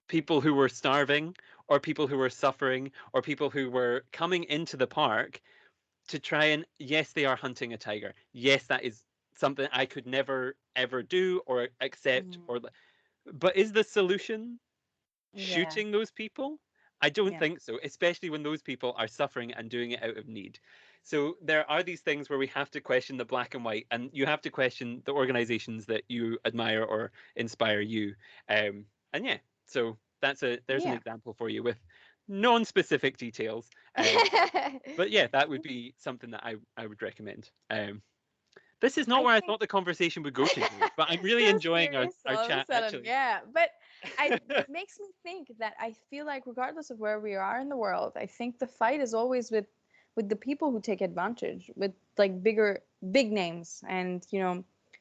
people who were starving, or people who were suffering, or people who were coming into the park to try and, yes, they are hunting a tiger. Yes, that is something I could never ever do or accept, Mm. or but is the solution Yeah. shooting those people? I don't Yeah. think so, especially when those people are suffering and doing it out of need. So there are these things where we have to question the black and white, and you have to question the organizations that you admire or inspire you. And yeah, so there's an Yeah. example for you with non-specific details. But yeah, that would be something that I would recommend. This is not I where I think thought the conversation would go today, but I'm really so enjoying serious our all of a chat sudden. actually. Yeah, but it makes me think that I feel like regardless of where we are in the world, I think the fight is always with the people who take advantage, with like big names, and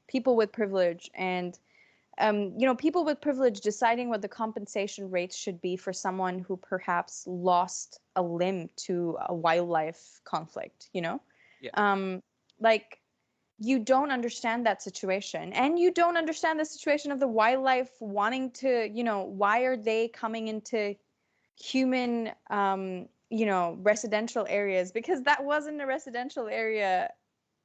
people with privilege, and people with privilege deciding what the compensation rates should be for someone who perhaps lost a limb to a wildlife conflict. Yeah. Um, like you don't understand that situation, and you don't understand the situation of the wildlife wanting to, why are they coming into human residential areas, because that wasn't a residential area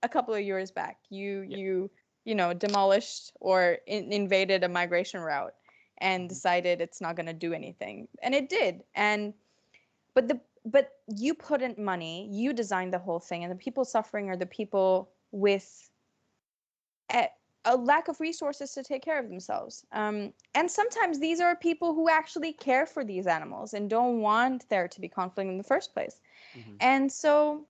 a couple of years back. you Yeah. you you know demolished or invaded a migration route and Mhm. decided it's not going to do anything, and it did. But you put in money, you designed the whole thing, and the people suffering are the people with a, a lack of resources to take care of themselves. And sometimes these are people who actually care for these animals and don't want there to be conflict in the first place. Mhm. And so,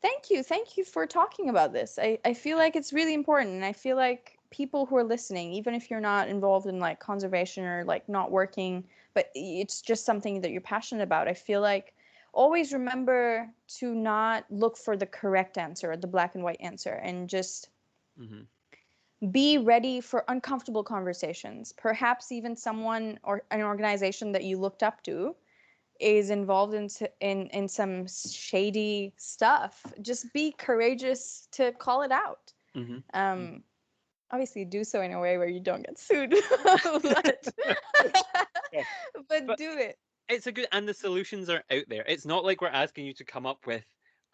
thank you for talking about this. I feel Yeah. like it's really important, and I feel like people who are listening, even if you're not involved in like conservation or like not working, but it's just something that you're passionate about, I feel like always remember to not look for the correct answer or the black and white answer, and just Mhm. be ready for uncomfortable conversations. Perhaps even someone or an organization that you looked up to is involved in some shady stuff. Just be courageous to call it out. Mhm. Mhm. Um, Obviously, do so in a way where you don't get sued, but Yeah. but But do it. it's a good, and the solutions are out there. It's not like we're asking you to come up with,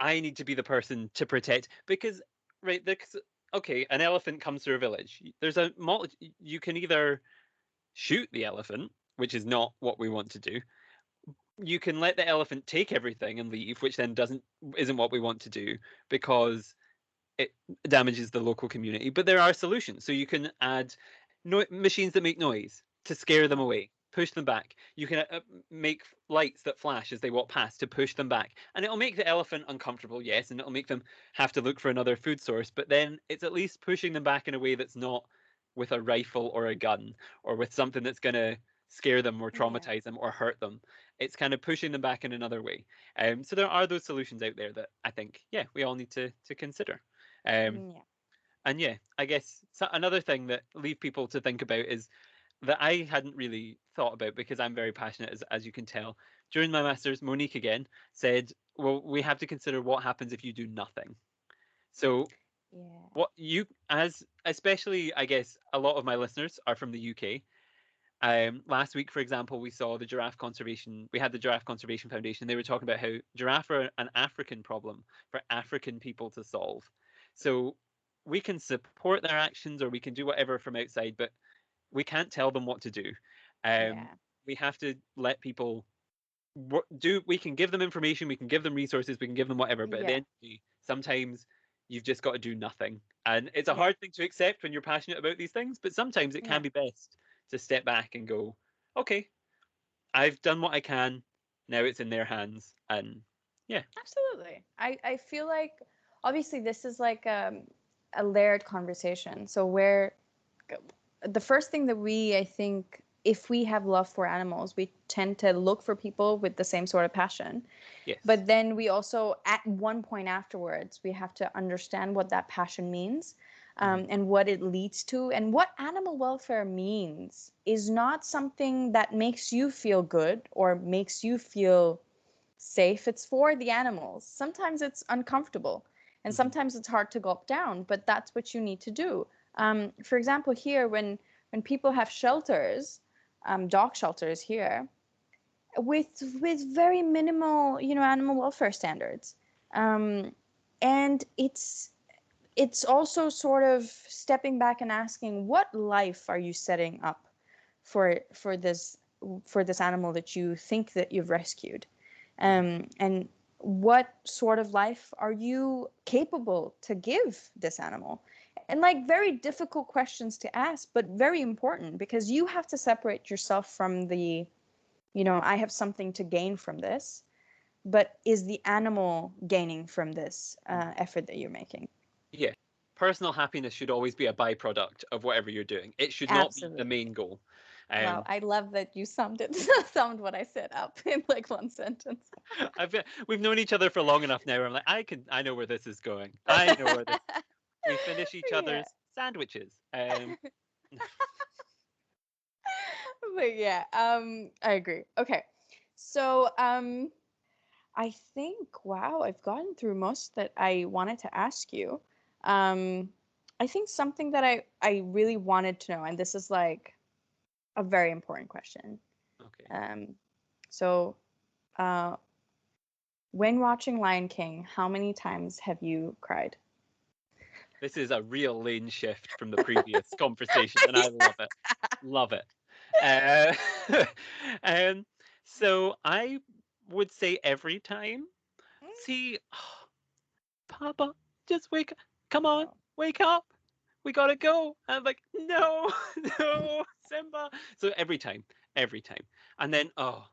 I need to be the person to protect, because right, okay, an elephant comes through a village. There's you can either shoot the elephant, which is not what we want to do. You can let the elephant take everything and leave, which then doesn't isn't what we want to do, because it damages the local community. But there are solutions. So you can add machines that make noise to scare them Yeah, away, push them back. You can make lights that flash as they walk past to push them back. And it'll make the elephant uncomfortable, yes, and it'll make them have to look for another food source. But then it's at least pushing them back in a way that's not with a rifle or a gun, or with something that's going to scare them or yeah, traumatize them or hurt them. It's kind of pushing them back in another way. So there are those solutions out there that I think, yeah, we all need to consider. Um, yeah, and yeah, I guess another thing that leave people to think about is that I hadn't really thought about, because I'm very passionate, as you can tell. During my masters, Monique again said, "Well, we have to consider what happens if you do nothing." So, yeah, what you, as especially, I guess, a lot of my listeners are from the UK. Last week, for example, we saw the giraffe conservation. We had the Giraffe Conservation Foundation. They were talking about how giraffe are an African problem for African people to solve. So we can support their actions, or we can do whatever from outside, but we can't tell them what to do. Um, yeah, we have to let people do. We can give them information, we can give them resources, we can give them whatever. But at the yeah, end of the day, sometimes you've just got to do nothing, and it's a yeah, hard thing to accept when you're passionate about these things. But sometimes it can yeah, be best to step back and go, okay, I've done what I can. now it's in their hands, and yeah. Absolutely. I feel like obviously this is like a layered conversation. So where the first thing that I think, if we have love for animals, we tend to look for people with the same sort of passion. Yes. But then we also, at one point afterwards, we have to understand what that passion means, Mhm. and what it leads to. And what animal welfare means is not something that makes you feel good or makes you feel safe. It's for the animals. Sometimes it's uncomfortable and Mhm. sometimes it's hard to gulp down, but that's what you need to do. For example, here, when people have shelters, dog shelters here, with very minimal, animal welfare standards, um, and it's also sort of stepping back and asking, what life are you setting up for this animal that you think that you've rescued, Mhm. and what sort of life are you capable to give this animal? And like, very difficult questions to ask, but very important, because you have to separate yourself from the, I have something to gain from this, but is the animal gaining from this Mhm. effort that you're making? Yeah. Personal happiness should always be a byproduct of whatever you're doing. It should not be the Absolutely. main goal. Wow, Um, I love that you summed what I said up in like one sentence. we've known each other for long enough now. Where I'm like, I know where this is going. I know where this. We finish each Yeah. other's sandwiches. But yeah, I agree. Okay. So, I think, wow, I've gotten through most that I wanted to ask you. Um, I think something that I really wanted to know, and this is like a very important question. Okay. Um, so, uh, when watching Lion King, how many times have you cried? This is a real lane shift from the previous conversation, and I love it. Love it. Uh, um, so I would say every time. See, Papa, just wake up. Come on, Oh, wake up. We gotta go. And I'm like, no, no, Simba. So every time. And then, oh,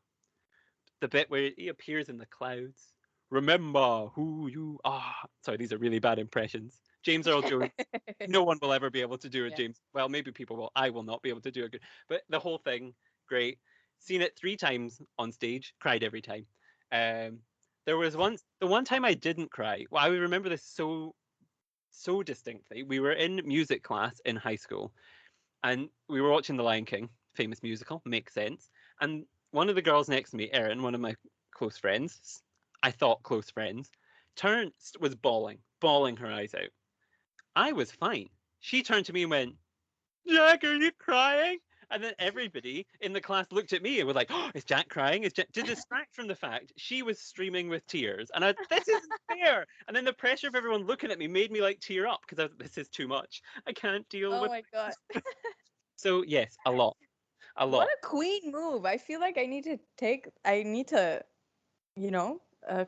the bit where he appears in the clouds. Remember who you are. Sorry, these are really bad impressions. James Earl Jones. No one will ever be able to do a yeah. James. Well, maybe people will. I will not be able to do a good. But the whole thing, great. Seen it 3 times on stage. Cried every time. Um, there was once the one time I didn't cry. Well, I remember this so distinctly. We were in music class in high school, and we were watching The Lion King, famous musical, makes sense. And one of the girls next to me, Erin, one of my close friends, I thought close friends, turned was bawling her eyes out. I was fine. She turned to me and went, "Jack, are you crying?" And then everybody in the class looked at me and was like, "Oh, is Jack crying? Is Jack?" To distract from the fact she was streaming with tears, and this isn't fair. And then the pressure of everyone looking at me made me like tear up because this is too much. I can't deal Oh with. my God. So yes, a lot. A What lot. a queen move. I need to,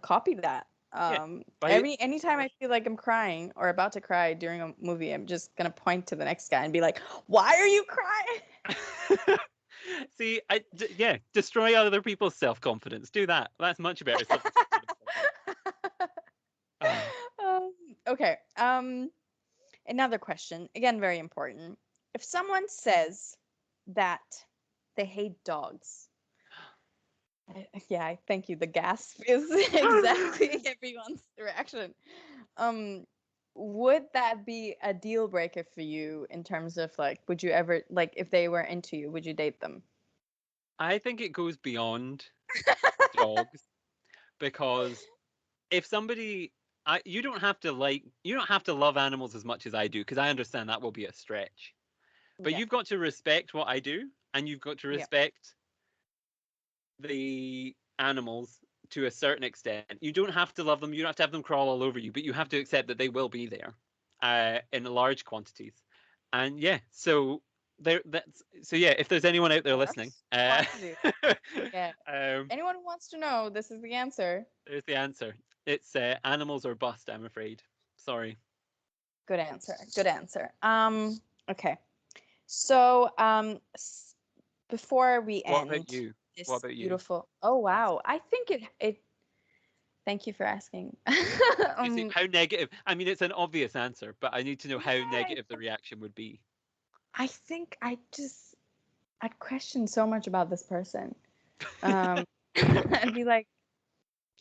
copy that. Yeah. By Anytime I feel like I'm crying or about to cry during a movie, I'm just gonna point to the next guy and be like, "Why are you crying?" see, yeah, destroy other people's self confidence. Do that. That's much better. Ah, Um, okay. Another question, again, very important. If someone says that they hate dogs, yeah, thank you. The gasp is exactly everyone's reaction. Um, would that be a deal breaker for you in terms of like, would you ever, like, if they were into you, would you date them? I think it goes beyond dogs because if somebody, you don't have to love animals as much as I do because I understand that will be a stretch. But Yeah, you've got to respect what I do, and you've got to yeah. respect the animals to a certain extent. You don't have to love them. You don't have to have them crawl all over you, but you have to accept that they will be there, in large quantities. And yeah, so there. So yeah. If there's anyone out there listening, Large quantity. Yeah. um, Anyone who wants to know, this is the answer. there's the answer. It's animals or bust. I'm afraid. Sorry. Good answer. Good answer. Okay. So, before we What about end, you? What It's about you? beautiful. Oh That's wow. I think it thank you for asking. you see um how negative. I mean, it's an obvious answer, but I need to know how yeah, negative the reaction would be. I think I'd question so much about this person. Um I'd be like,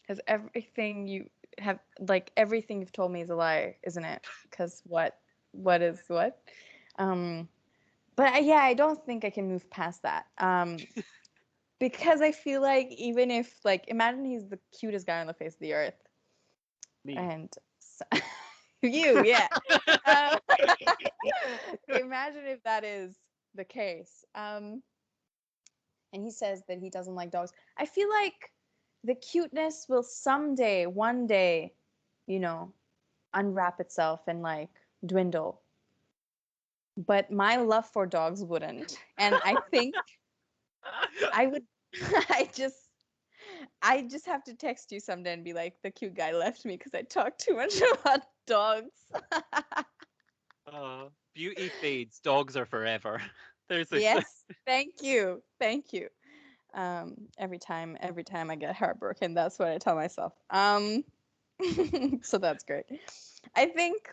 has everything you have like everything you've told me is a lie, isn't it? Because what is what? Um but yeah, I don't think I can move past that. Because I feel like even if like imagine he's the cutest guy on the face of the earth, Me. and you, yeah. Um, imagine if that is the case. And he says that he doesn't like dogs. I feel like the cuteness will someday, one day, you know, unwrap itself and like dwindle. But my love for dogs wouldn't. And I think I would, I just, I just have to text you someday and be like, the cute guy left me because I talk too much about dogs. Beauty fades, dogs are forever. There's a Yes, thank you. Thank you. Every time I get heartbroken, that's what I tell myself. So that's great. I think,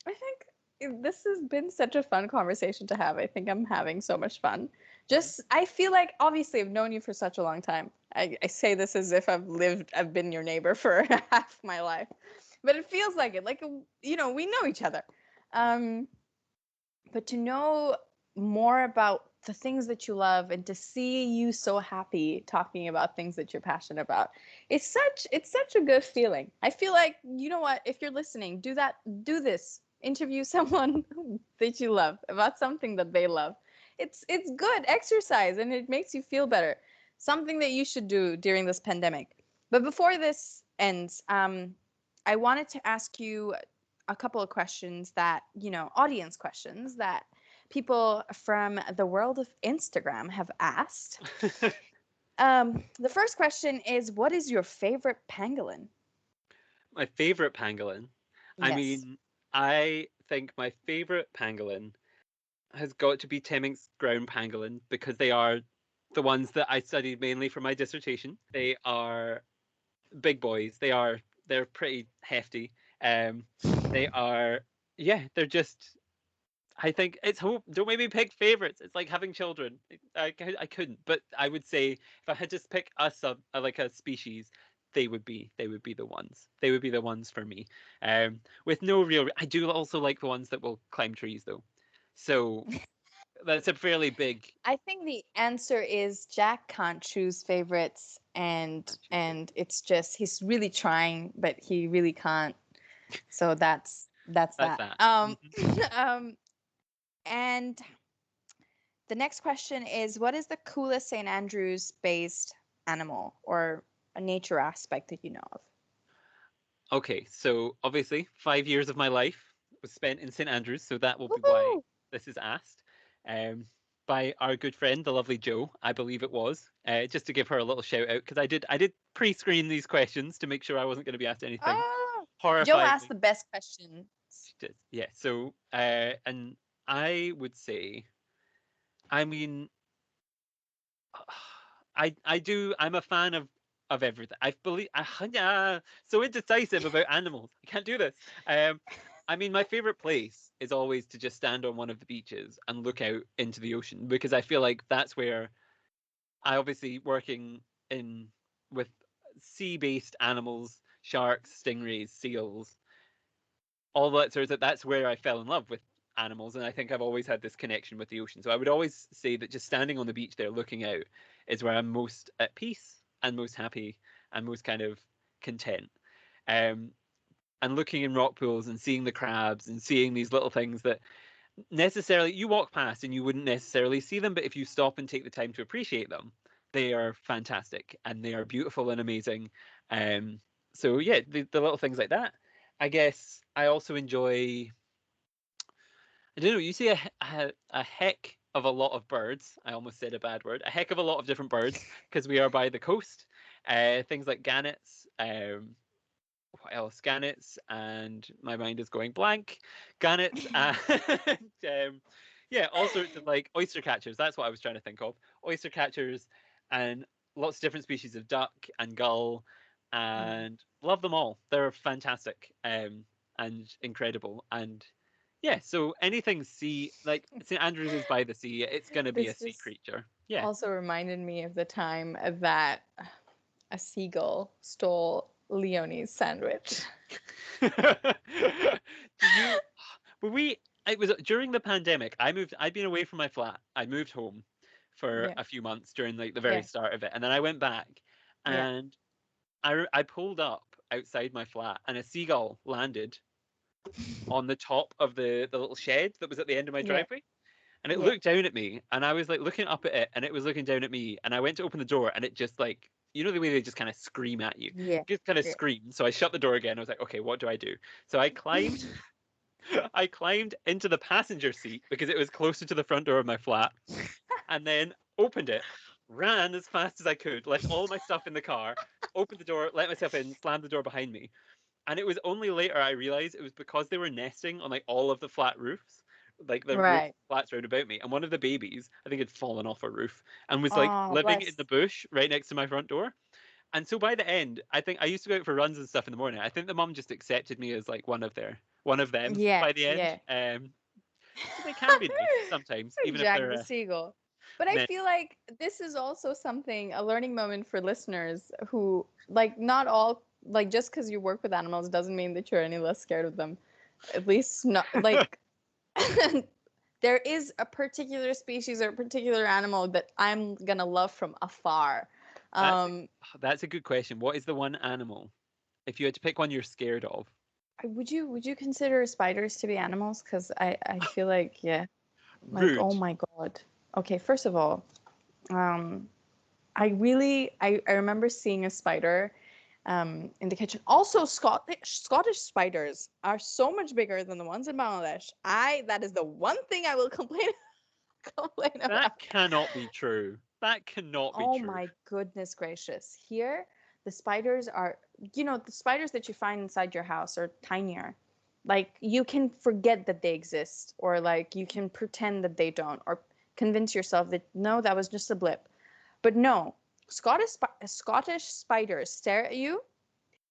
I think this has been such a fun conversation to have. I think I'm having so much fun. Just, I feel like obviously I've known you for such a long time. I say this as if I've been your neighbor for half my life, but it feels like it. Like, we know each other. Um, but to know more about the things that you love and to see you so happy talking about things that you're passionate about, it's such a good feeling. I feel like, you know what, if you're listening, do this, interview someone that you love about something that they love. It's good exercise and it makes you feel better, something that you should do during this pandemic. But before this ends, I wanted to ask you a couple of questions that, audience questions that people from the world of Instagram have asked. The first question is, what is your favorite pangolin? my favorite pangolin. I Yes. mean, I think my favorite pangolin has got to be Temminck's ground pangolin because they are the ones that I studied mainly for my dissertation. They are big boys. They're pretty hefty. Um, they are yeah. They're just. I think it's hope. Don't make me pick favorites. It's like having children. I couldn't, but I would say if I had to pick like a species, they would be the ones. They would be the ones for me. With no real. I do also like the ones that will climb trees though. So that's a fairly big. I think the answer is Jack can't choose favorites, and Can't choose and favorites. it's just he's really trying, but he really can't. So that's That's that. that. Mhm. Um, and the next question is, what is the coolest St. Andrews based animal or a nature aspect that you know of? Okay, so obviously 5 years of my life was spent in St Andrews, so that will be why Woohoo! this is asked. Um, by our good friend, the lovely Jo, I believe it was. Just to give her a little shout out because I did pre-screen these questions to make sure I wasn't going to be asked anything Oh, Joe asked horrifyingly. the best questions. She did. Yeah. So and I would say, I mean, I do. I'm a fan of everything. I believe. So indecisive about animals. I can't do this. I mean, my favorite place is always to just stand on one of the beaches and look out into the ocean because I feel like that's where I obviously working in with sea-based animals, sharks, stingrays, seals, all that sort of that's where I fell in love with animals, and I think I've always had this connection with the ocean. So I would always say that just standing on the beach there looking out is where I'm most at peace and most happy and most kind of content. Um, and looking in rock pools and seeing the crabs and seeing these little things that necessarily you walk past and you wouldn't necessarily see them, but if you stop and take the time to appreciate them, they are fantastic and they are beautiful and amazing. Um, so yeah, the little things like that. I guess I also enjoy. I don't know. You see a heck of a lot of birds. I almost said a bad word. A heck of a lot of different birds because we are by the coast. Things like gannets. What else? Gannets, and my mind is going blank. Gannets and yeah, all sorts of like oyster catchers. That's what I was trying to think of. Oyster catchers and lots of different species of duck and gull, Mm. and love them all. They're fantastic, and incredible. And yeah, so anything sea, like St Andrews is by the sea, it's gonna be a This sea just creature. Yeah. also reminded me of the time that a seagull stole Leonie's sandwich. Do you? Were we? It was during the pandemic. I moved. I'd been away from my flat. I moved home for Yeah, a few months during like the very yeah, start of it, and then I went back, yeah, and I pulled up outside my flat, and a seagull landed on the top of the little shed that was at the end of my yeah, driveway, and it yeah, looked down at me, and I was like looking up at it, and it was looking down at me, and I went to open the door, and it just like, you know, the way they just kind of scream at you, yeah, just kind of yeah. scream. So I shut the door again. I was like, okay, what do I do? So I climbed. I climbed into the passenger seat because it was closer to the front door of my flat, and then opened it, ran as fast as I could, left all my stuff in the car, opened the door, let myself in, slammed the door behind me. And it was only later I realized it was because they were nesting on like all of the flat roofs, like the roof Right. flats round about me. And one of the babies, I think, had fallen off a roof and was like Oh, living in bless. the bush right next to my front door. And so by the end, I think I used to go out for runs and stuff in the morning. I think the mum just accepted me as like one of them Yeah, by the end. yeah. So they can be nice sometimes, even if Jack they're the Seagull. But I men. feel like this is also something, a learning moment for listeners who, like, not all, like, just because you work with animals doesn't mean that you're any less scared of them. At least, not, like, there is a particular species or a particular animal that I'm gonna love from afar. That's Um, that's a good question. What is the one animal? If you had to pick one you're scared of. would you consider spiders to be animals? Because I feel like, yeah, like, oh Rude. my God. Okay, first of all, um, I remember seeing a spider in the kitchen. Also, Scottish spiders are so much bigger than the ones in Bangladesh. That is the one thing I will complain That about. cannot be true. That cannot be Oh true. my goodness gracious. Here, the spiders are, the spiders that you find inside your house are tinier. Like, you can forget that they exist, or like you can pretend that they don't, or convince yourself that no, that was just a blip. But no, Scottish spiders stare at you,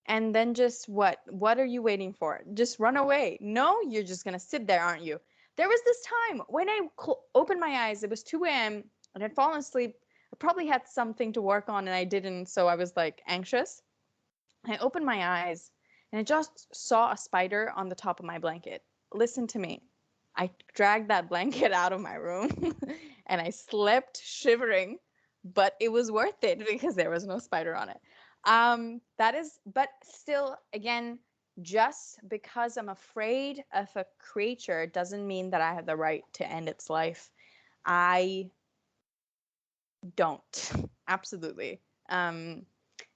and then just what? What are you waiting for? Just run away. No, you're just gonna sit there, aren't you? There was this time when I opened my eyes. It was 2 a.m. and I'd fallen asleep. I probably had something to work on and I didn't, so I was like anxious. I opened my eyes and I just saw a spider on the top of my blanket. Listen to me. I dragged that blanket out of my room and I slept shivering, but it was worth it because there was no spider on it. But still, again, just because I'm afraid of a creature doesn't mean that I have the right to end its life. I don't. Absolutely. Um,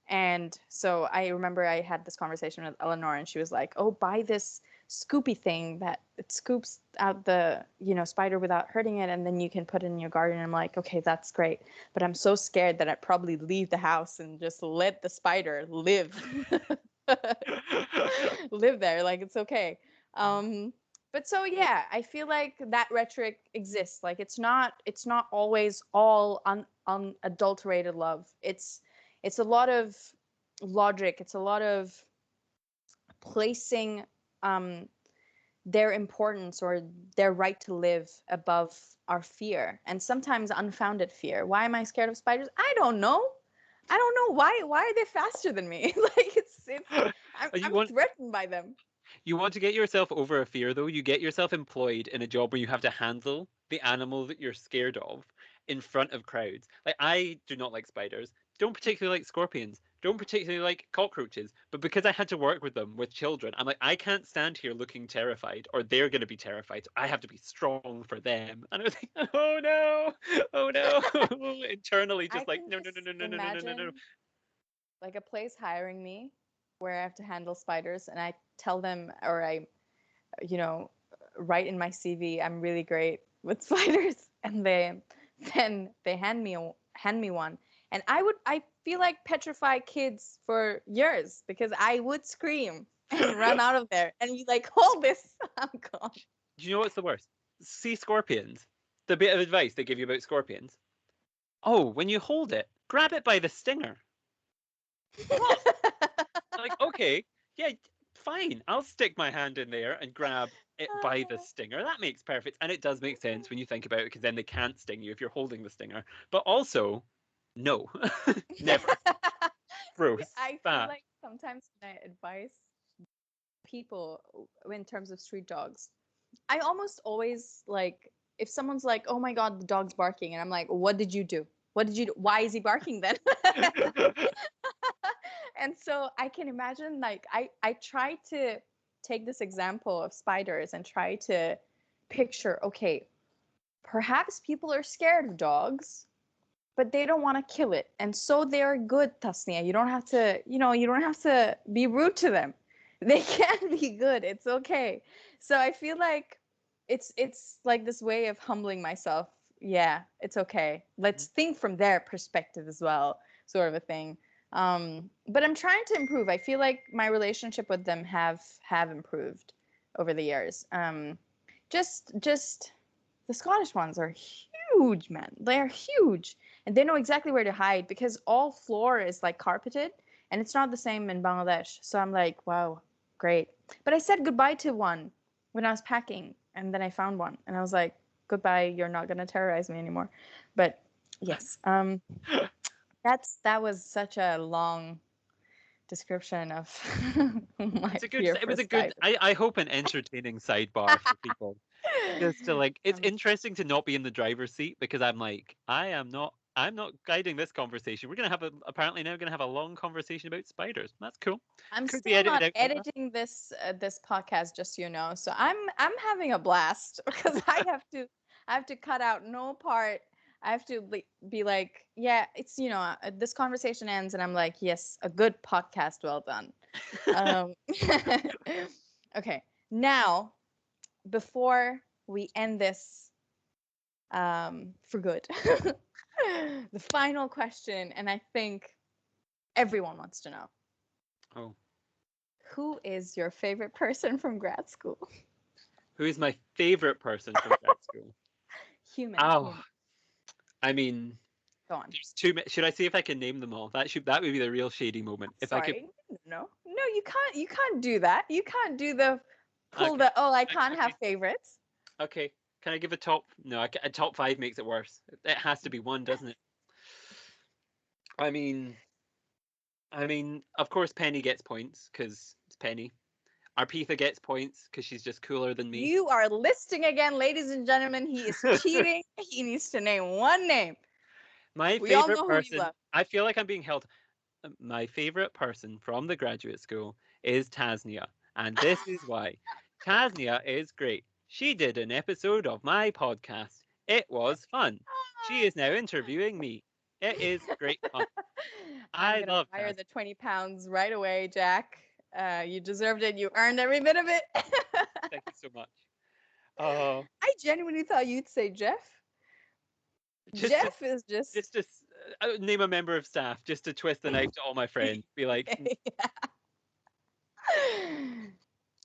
and so I remember I had this conversation with Eleanor, and she was like, "Oh, buy this scoopy thing that it scoops out the, spider without hurting it, and then you can put it in your garden." And I'm like, "Okay, that's great." But I'm so scared that I'd probably leave the house and just let the spider live. Live there, like it's okay. But so yeah, I feel like that rhetoric exists. Like, it's not always all unadulterated love. It's a lot of logic. It's a lot of placing um, their importance or their right to live above our fear, and sometimes unfounded fear. Why am I scared of spiders? I don't know. I don't know why are they faster than me? Like, it's you I'm want threatened by them. you want to get yourself over a fear though, you get yourself employed in a job where you have to handle the animal that you're scared of in front of crowds. Like I do not like spiders, don't particularly like scorpions, don't particularly like cockroaches, but because I had to work with them with children, I'm like, I can't stand here looking terrified or they're gonna be terrified. So I have to be strong for them. And I was like, oh no, oh no. Internally I just like can no no no just no no no no no no no. imagine like a place hiring me where I have to handle spiders, and I tell them, or I, you know, write in my CV, I'm really great with spiders, and they hand me one, and I feel like petrify kids for years because I would scream and run out of there and be like, hold this, I'm gone. Do you know what's the worst? See scorpions. The bit of advice they give you about scorpions. Oh, when you hold it, grab it by the stinger. What? Like, okay, yeah, fine. I'll stick my hand in there and grab it by the stinger. That makes perfect, and it does make sense when you think about it, because then they can't sting you if you're holding the stinger. But also, no, never. Gross, I feel bad. like sometimes when I advise people in terms of street dogs, I almost always like if someone's like, "Oh my God, the dog's barking," and I'm like, "What did you do? What did you do? Why is he barking then?" And so I can imagine like I try to take this example of spiders and try to picture, okay, perhaps people are scared of dogs, but they don't want to kill it. And so they're good, Tasnia. You don't have to, you don't have to be rude to them. They can be good. It's okay. So I feel like it's like this way of humbling myself. Yeah, it's okay. Let's think from their perspective as well, sort of a thing. But I'm trying to improve. I feel like my relationship with them have improved over the years. Just the Scottish ones are huge, man. They're huge. And they know exactly where to hide because all floor is like carpeted and it's not the same in Bangladesh. So I'm like, wow, great. But I said goodbye to one when I was packing and then I found one and I was like, goodbye, you're not going to terrorize me anymore. But yes, that was such a long description of my It's a good. fear It for was a good. spiders. I hope an entertaining sidebar for people. Just to like, it's Um, interesting to not be in the driver's seat, because I'm like, I'm not guiding this conversation. We're gonna have a apparently now gonna have a long conversation about spiders. That's cool. I'm Could be still edited not out later. editing this podcast, just so you know. So I'm having a blast because I have to cut out no part. I have to be like, yeah, it's this conversation ends, and I'm like, yes, a good podcast, well done. Um, okay, now before we end this for good, the final question, and I think everyone wants to know. Oh, Who is your favorite person from grad school? who is my favorite person from grad school? Human, Oh, human. I mean, Go on. there's too many. Should I see if I can name them all? That would be the real shady moment. If I could. Sorry. No. No, you can't. You can't do that. You can't do the pull Okay. the I can't have Okay. favorites. Okay. Can I give a top? No, a top five makes it worse. It has to be one, doesn't it? I mean, of course, Penny gets points because it's Penny. Arpitha gets points because she's just cooler than me. You are listing again, ladies and gentlemen. He is cheating. He needs to name one name. My We all favorite know who you person, love. I feel like I'm being held. My favorite person from the graduate school is Tasnia, and this is why. Tasnia is great. She did an episode of my podcast. It was fun. She is now interviewing me. It is great fun. I'm I gonna love wire Tasnia. the 20 pounds right away, Jack. You deserved it. You earned every bit of it. Thank you so much. Oh, I genuinely thought you'd say Jeff. just to Jeff is just just to name a member of staff, just to twist the knife to all my friends. Be like,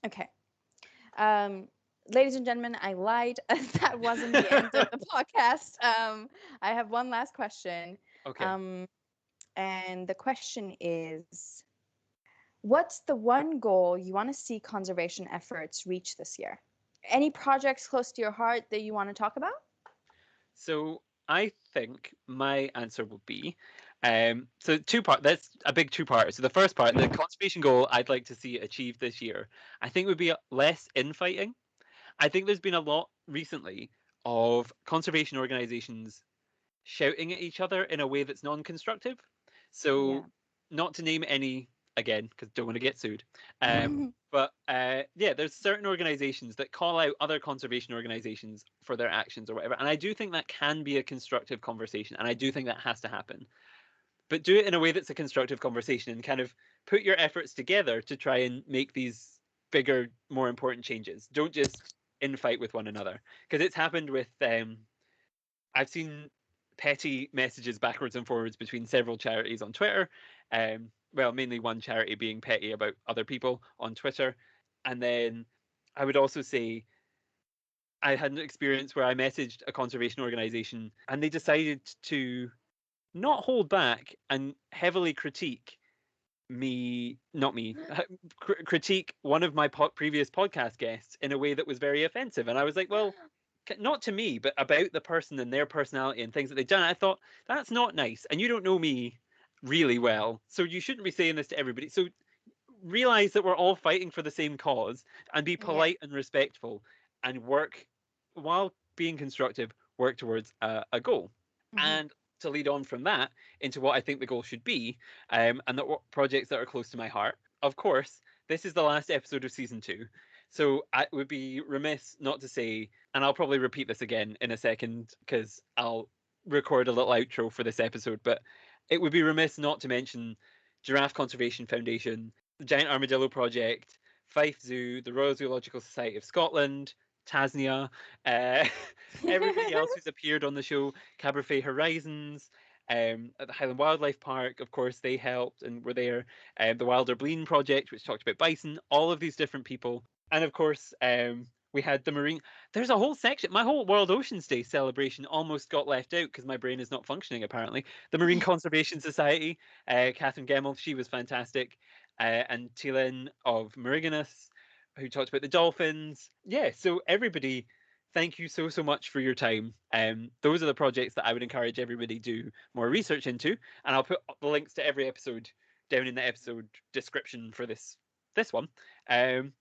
okay. Um, ladies and gentlemen, I lied. That wasn't the end of the podcast. I have one last question. okay. Um, and the question is, what's the one goal you want to see conservation efforts reach this year? Any projects close to your heart that you want to talk about? So I think my answer would be, so two part. That's a big two part. So the first part, the conservation goal I'd like to see achieved this year, I think would be less infighting. I think there's been a lot recently of conservation organisations shouting at each other in a way that's non-constructive. Yeah. So, not to name any again, because don't want to get sued. But yeah, there's certain organisations that call out other conservation organisations for their actions or whatever, and I do think that can be a constructive conversation, and I do think that has to happen. But do it in a way that's a constructive conversation, and kind of put your efforts together to try and make these bigger, more important changes. Don't just infight with one another, because it's happened with I've seen petty messages backwards and forwards between several charities on Twitter. Well, mainly one charity being petty about other people on Twitter. And then I would also say I had an experience where I messaged a conservation organization and they decided to not hold back and heavily critique me, not me, critique one of my previous podcast guests in a way that was very offensive. And I was like, well, not to me, but about the person and their personality and things that they've done. I thought, that's not nice. And you don't know me really well. So you shouldn't be saying this to everybody. So realize that we're all fighting for the same cause and be Yeah. polite and respectful and work while being constructive, work towards a goal. Hmm. And to lead on from that into what I think the goal should be, and the projects that are close to my heart. Of course, this is the last episode of season 2. So I would be remiss not to say, and I'll probably repeat this again in a second because I'll record a little outro for this episode, but it would be remiss not to mention Giraffe Conservation Foundation, the Giant Armadillo Project, Fife Zoo, the Royal Zoological Society of Scotland, Tasnia, uh, everybody else who's appeared on the show, Cabernet Horizons, at the Highland Wildlife Park, of course, they helped and were there. The Wilder Blean Project, which talked about bison, all of these different people. And of course, we had the marine. There's a whole section. My whole World Oceans Day celebration almost got left out because my brain is not functioning, apparently. The Marine Conservation Society, Catherine Gemmell, she was fantastic. And Tilen of Mariganus, who talked about the dolphins. Yeah, so everybody, thank you so much for your time. Those are the projects that I would encourage everybody do more research into, and I'll put the links to every episode down in the episode description for this one. Um,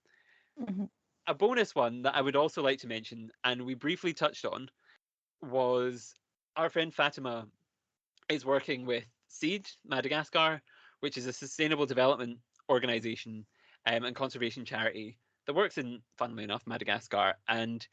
Hmm. a bonus one that I would also like to mention, and we briefly touched on, was our friend Fatima is working with Seed Madagascar, which is a sustainable development organization and conservation charity that works in, funnily enough, Madagascar. And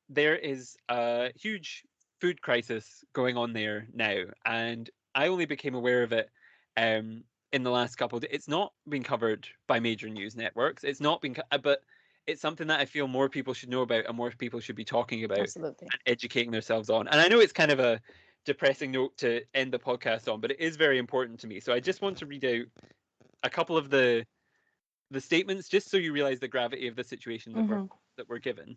there is a huge food crisis going on there now, and I only became aware of it in the last couple of days. It's not been covered by major news networks. It's not been, but it's something that I feel more people should know about and more people should be talking about Absolutely. and educating themselves on. And I know it's kind of a depressing note to end the podcast on, but it is very important to me. So I just want to read out a couple of the statements, just so you realize the gravity of the situation Hmm. that we're given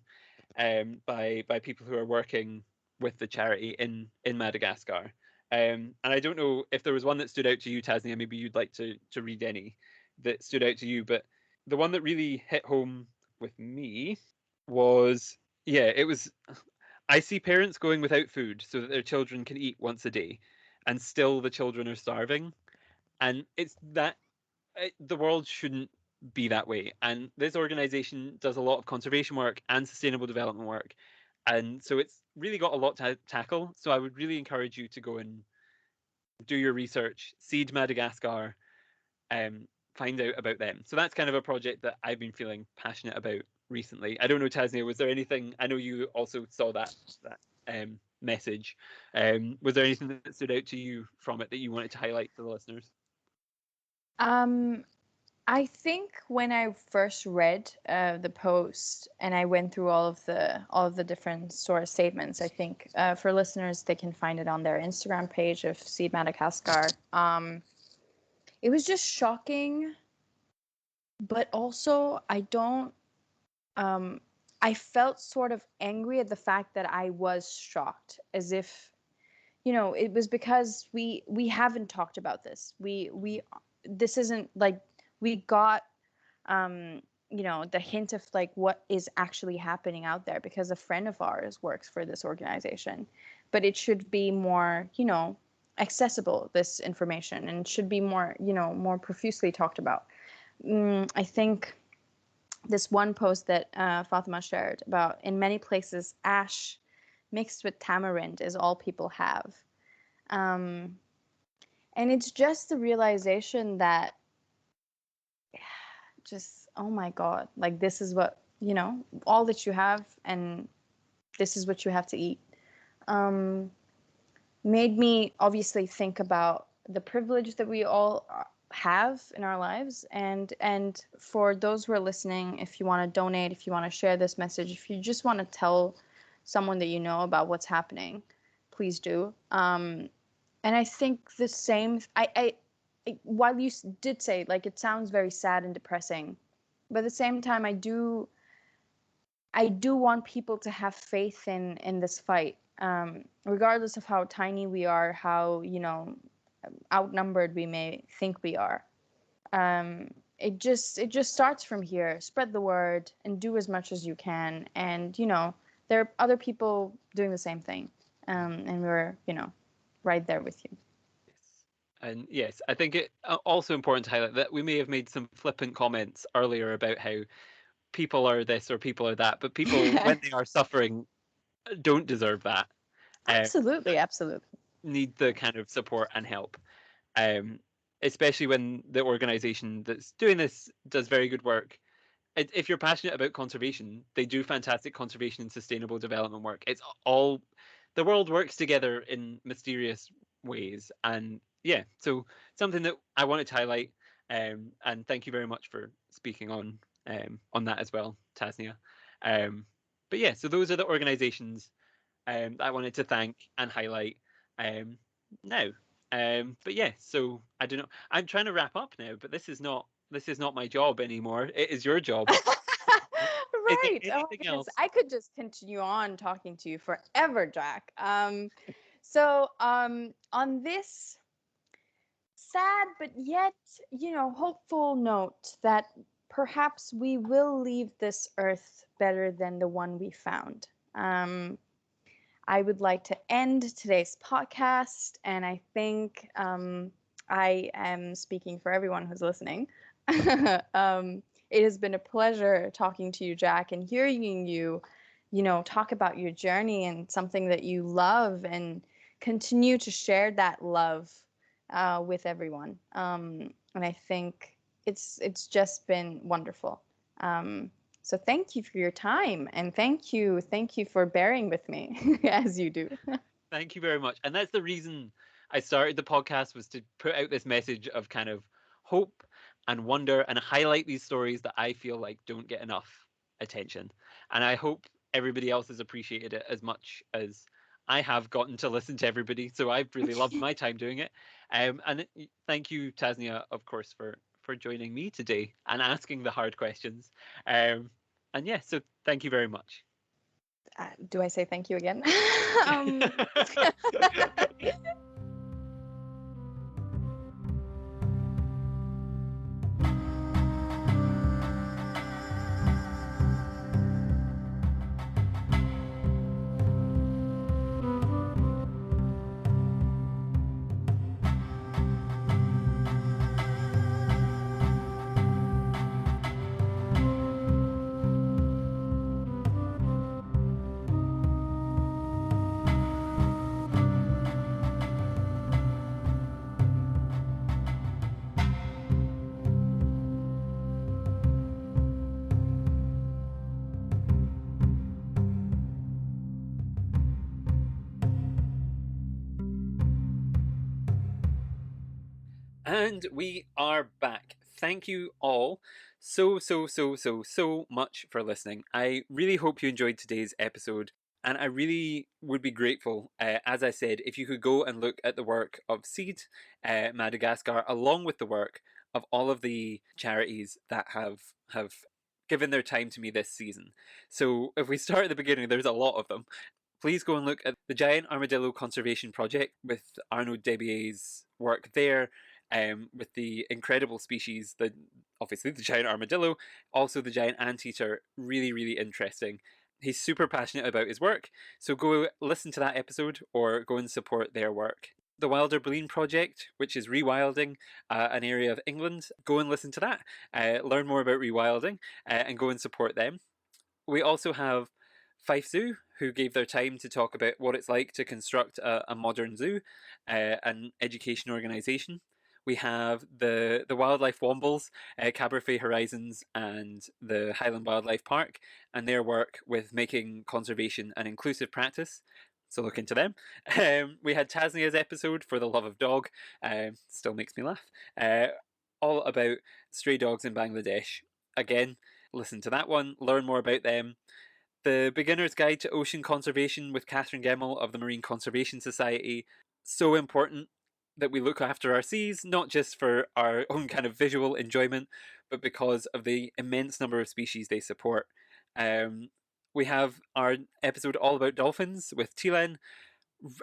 by people who are working with the charity in Madagascar. And I don't know if there was one that stood out to you, Tasnia. Maybe you'd like to read any that stood out to you, but the one that really hit home with me was, yeah, it was, I see parents going without food so that their children can eat once a day, and still the children are starving. And it's that the world shouldn't be that way. And this organization does a lot of conservation work and sustainable development work. And so it's really got a lot to tackle. So I would really encourage you to go and do your research, seed Madagascar, find out about them. So that's kind of a project that I've been feeling passionate about recently. I don't know, Tasnia, was there anything? I know you also saw that message. Was there anything that stood out to you from it that you wanted to highlight to the listeners? Um, I think when I first read the post and I went through all of the different sort of statements, I think for listeners they can find it on their Instagram page of Seed Madagascar. It was just shocking, but also I don't. Um, I felt sort of angry at the fact that I was shocked, as if it was because we haven't talked about this. We this isn't like we got the hint of like what is actually happening out there because a friend of ours works for this organization, but it should be more accessible, this information, and should be more profusely talked about. I think this one post that Fatima shared about, in many places ash mixed with tamarind is all people have. um, and it's just the realization that just, oh my god, like this is what all that you have, and this is what you have to eat. um Made me obviously think about the privilege that we all have in our lives, and for those who are listening, if you want to donate, if you want to share this message, if you just want to tell someone that you know about what's happening, please do. And I think the same. While you did say like it sounds very sad and depressing, but at the same time, I do want people to have faith in this fight. regardless of how tiny we are, how, outnumbered we may think we are. It just starts from here. Spread the word and do as much as you can. And there are other people doing the same thing, and we're right there with you. Yes. And yes, I think it also important to highlight that we may have made some flippant comments earlier about how people are this or people are that, but people, when they are suffering, don't deserve that. Um, Absolutely, absolutely. Need the kind of support and help. Um, Especially when the organization that's doing this does very good work. If you're passionate about conservation, they do fantastic conservation and sustainable development work. It's all the world works together in mysterious ways, and yeah, so something that I wanted to highlight. And thank you very much for speaking on that as well, Tasnia. Um, but yeah, so those are the organisations that I wanted to thank and highlight now. But yeah, so I don't know. I'm trying to wrap up now, but this is not my job anymore. It is your job. Is there Right. Oh my anything goodness. else? I could just continue on talking to you forever, Jack. So on this sad but yet, hopeful note that perhaps we will leave this earth better than the one we found. I would like to end today's podcast, and I think I am speaking for everyone who's listening. It has been a pleasure talking to you, Jack, and hearing you, talk about your journey and something that you love, and continue to share that love with everyone. And I think it's just been wonderful. So thank you for your time, and thank you for bearing with me as you do. Thank you very much. And that's the reason I started the podcast, was to put out this message of kind of hope and wonder and highlight these stories that I feel like don't get enough attention. And I hope everybody else has appreciated it as much as I have gotten to listen to everybody. So I've really loved my time doing it. Thank you, Tasnia, of course, for joining me today and asking the hard questions. And yeah, so thank you very much. Do I say thank you again? um, And we are back. Thank you all so much for listening. I really hope you enjoyed today's episode. And I really would be grateful, as I said, if you could go and look at the work of Seed Madagascar, along with the work of all of the charities that have given their time to me this season. So if we start at the beginning, there's a lot of them. Please go and look at the Giant Armadillo Conservation Project with Arnaud Debier's work there, with the incredible species, obviously the giant armadillo, also the giant anteater. Really, really interesting. He's super passionate about his work, so go listen to that episode or go and support their work. The Wilder Bream Project, which is rewilding an area of England, go and listen to that. Learn more about rewilding and go and support them. We also have Fife Zoo, who gave their time to talk about what it's like to construct a modern zoo, an education organisation. We have the Wildlife Wombles, Cabernet Horizons, and the Highland Wildlife Park, and their work with making conservation an inclusive practice. So look into them. We had Tasnia's episode for the love of dog, still makes me laugh, all about stray dogs in Bangladesh. Again, listen to that one, learn more about them. The Beginner's Guide to Ocean Conservation with Catherine Gemmell of the Marine Conservation Society. So important that we look after our seas, not just for our own kind of visual enjoyment, but because of the immense number of species they support. Um, we have our episode all about dolphins with Tilen.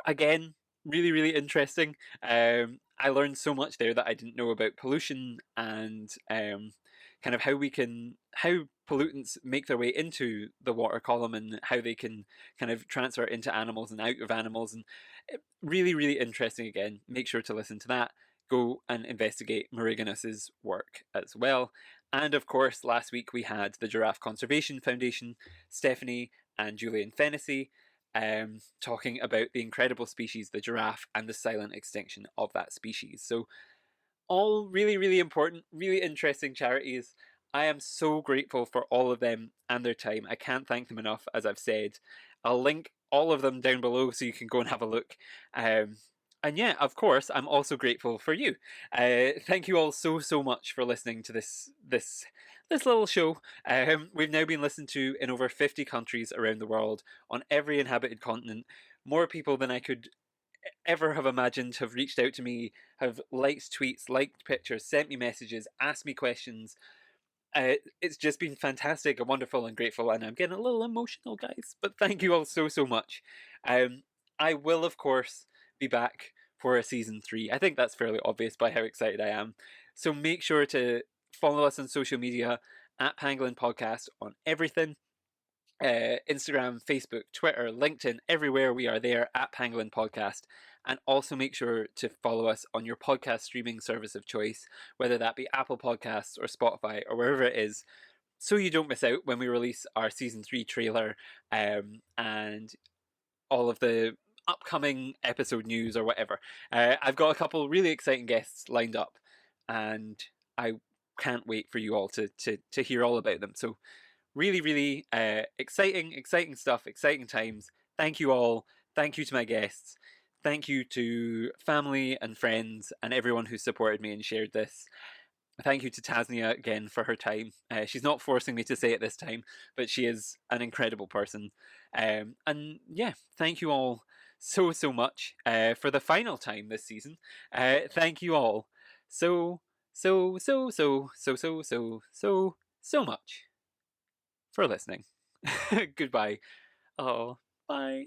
Again, really, really interesting. I learned so much there that I didn't know about pollution and kind of how pollutants make their way into the water column and how they can kind of transfer into animals and out of animals. And really, really interesting again. Make sure to listen to that. Go and investigate Mariganus's work as well. And of course, last week we had the Giraffe Conservation Foundation, Stephanie and Julian Fennessy, talking about the incredible species, the giraffe, and the silent extinction of that species. So, all really, really important, really interesting charities. I am so grateful for all of them and their time. I can't thank them enough, as I've said. I'll link all of them down below so you can go and have a look. And yeah, of course, I'm also grateful for you. Thank you all so so much for listening to this little show. We've now been listened to in over 50 countries around the world, on every inhabited continent. More people than I could ever have imagined have reached out to me, have liked tweets, liked pictures, sent me messages, asked me questions. It's just been fantastic and wonderful and grateful, and I'm getting a little emotional, guys. But thank you all so so much. I will, of course, be back for a season 3. I think that's fairly obvious by how excited I am. So make sure to follow us on social media at Pangolin Podcast on everything. Instagram, Facebook, Twitter, LinkedIn, everywhere we are there at Pangolin Podcast. And also make sure to follow us on your podcast streaming service of choice, whether that be Apple Podcasts or Spotify or wherever it is, so you don't miss out when we release our season 3 trailer and all of the upcoming episode news or whatever. I've got a couple really exciting guests lined up, and I can't wait for you all to hear all about them. So really, really exciting stuff, exciting times. Thank you all. Thank you to my guests. Thank you to family and friends and everyone who supported me and shared this. Thank you to Tasnia again for her time. She's not forcing me to say it this time, but she is an incredible person. And yeah, thank you all so, so much for the final time this season. Thank you all so much for listening. Goodbye. Oh, bye.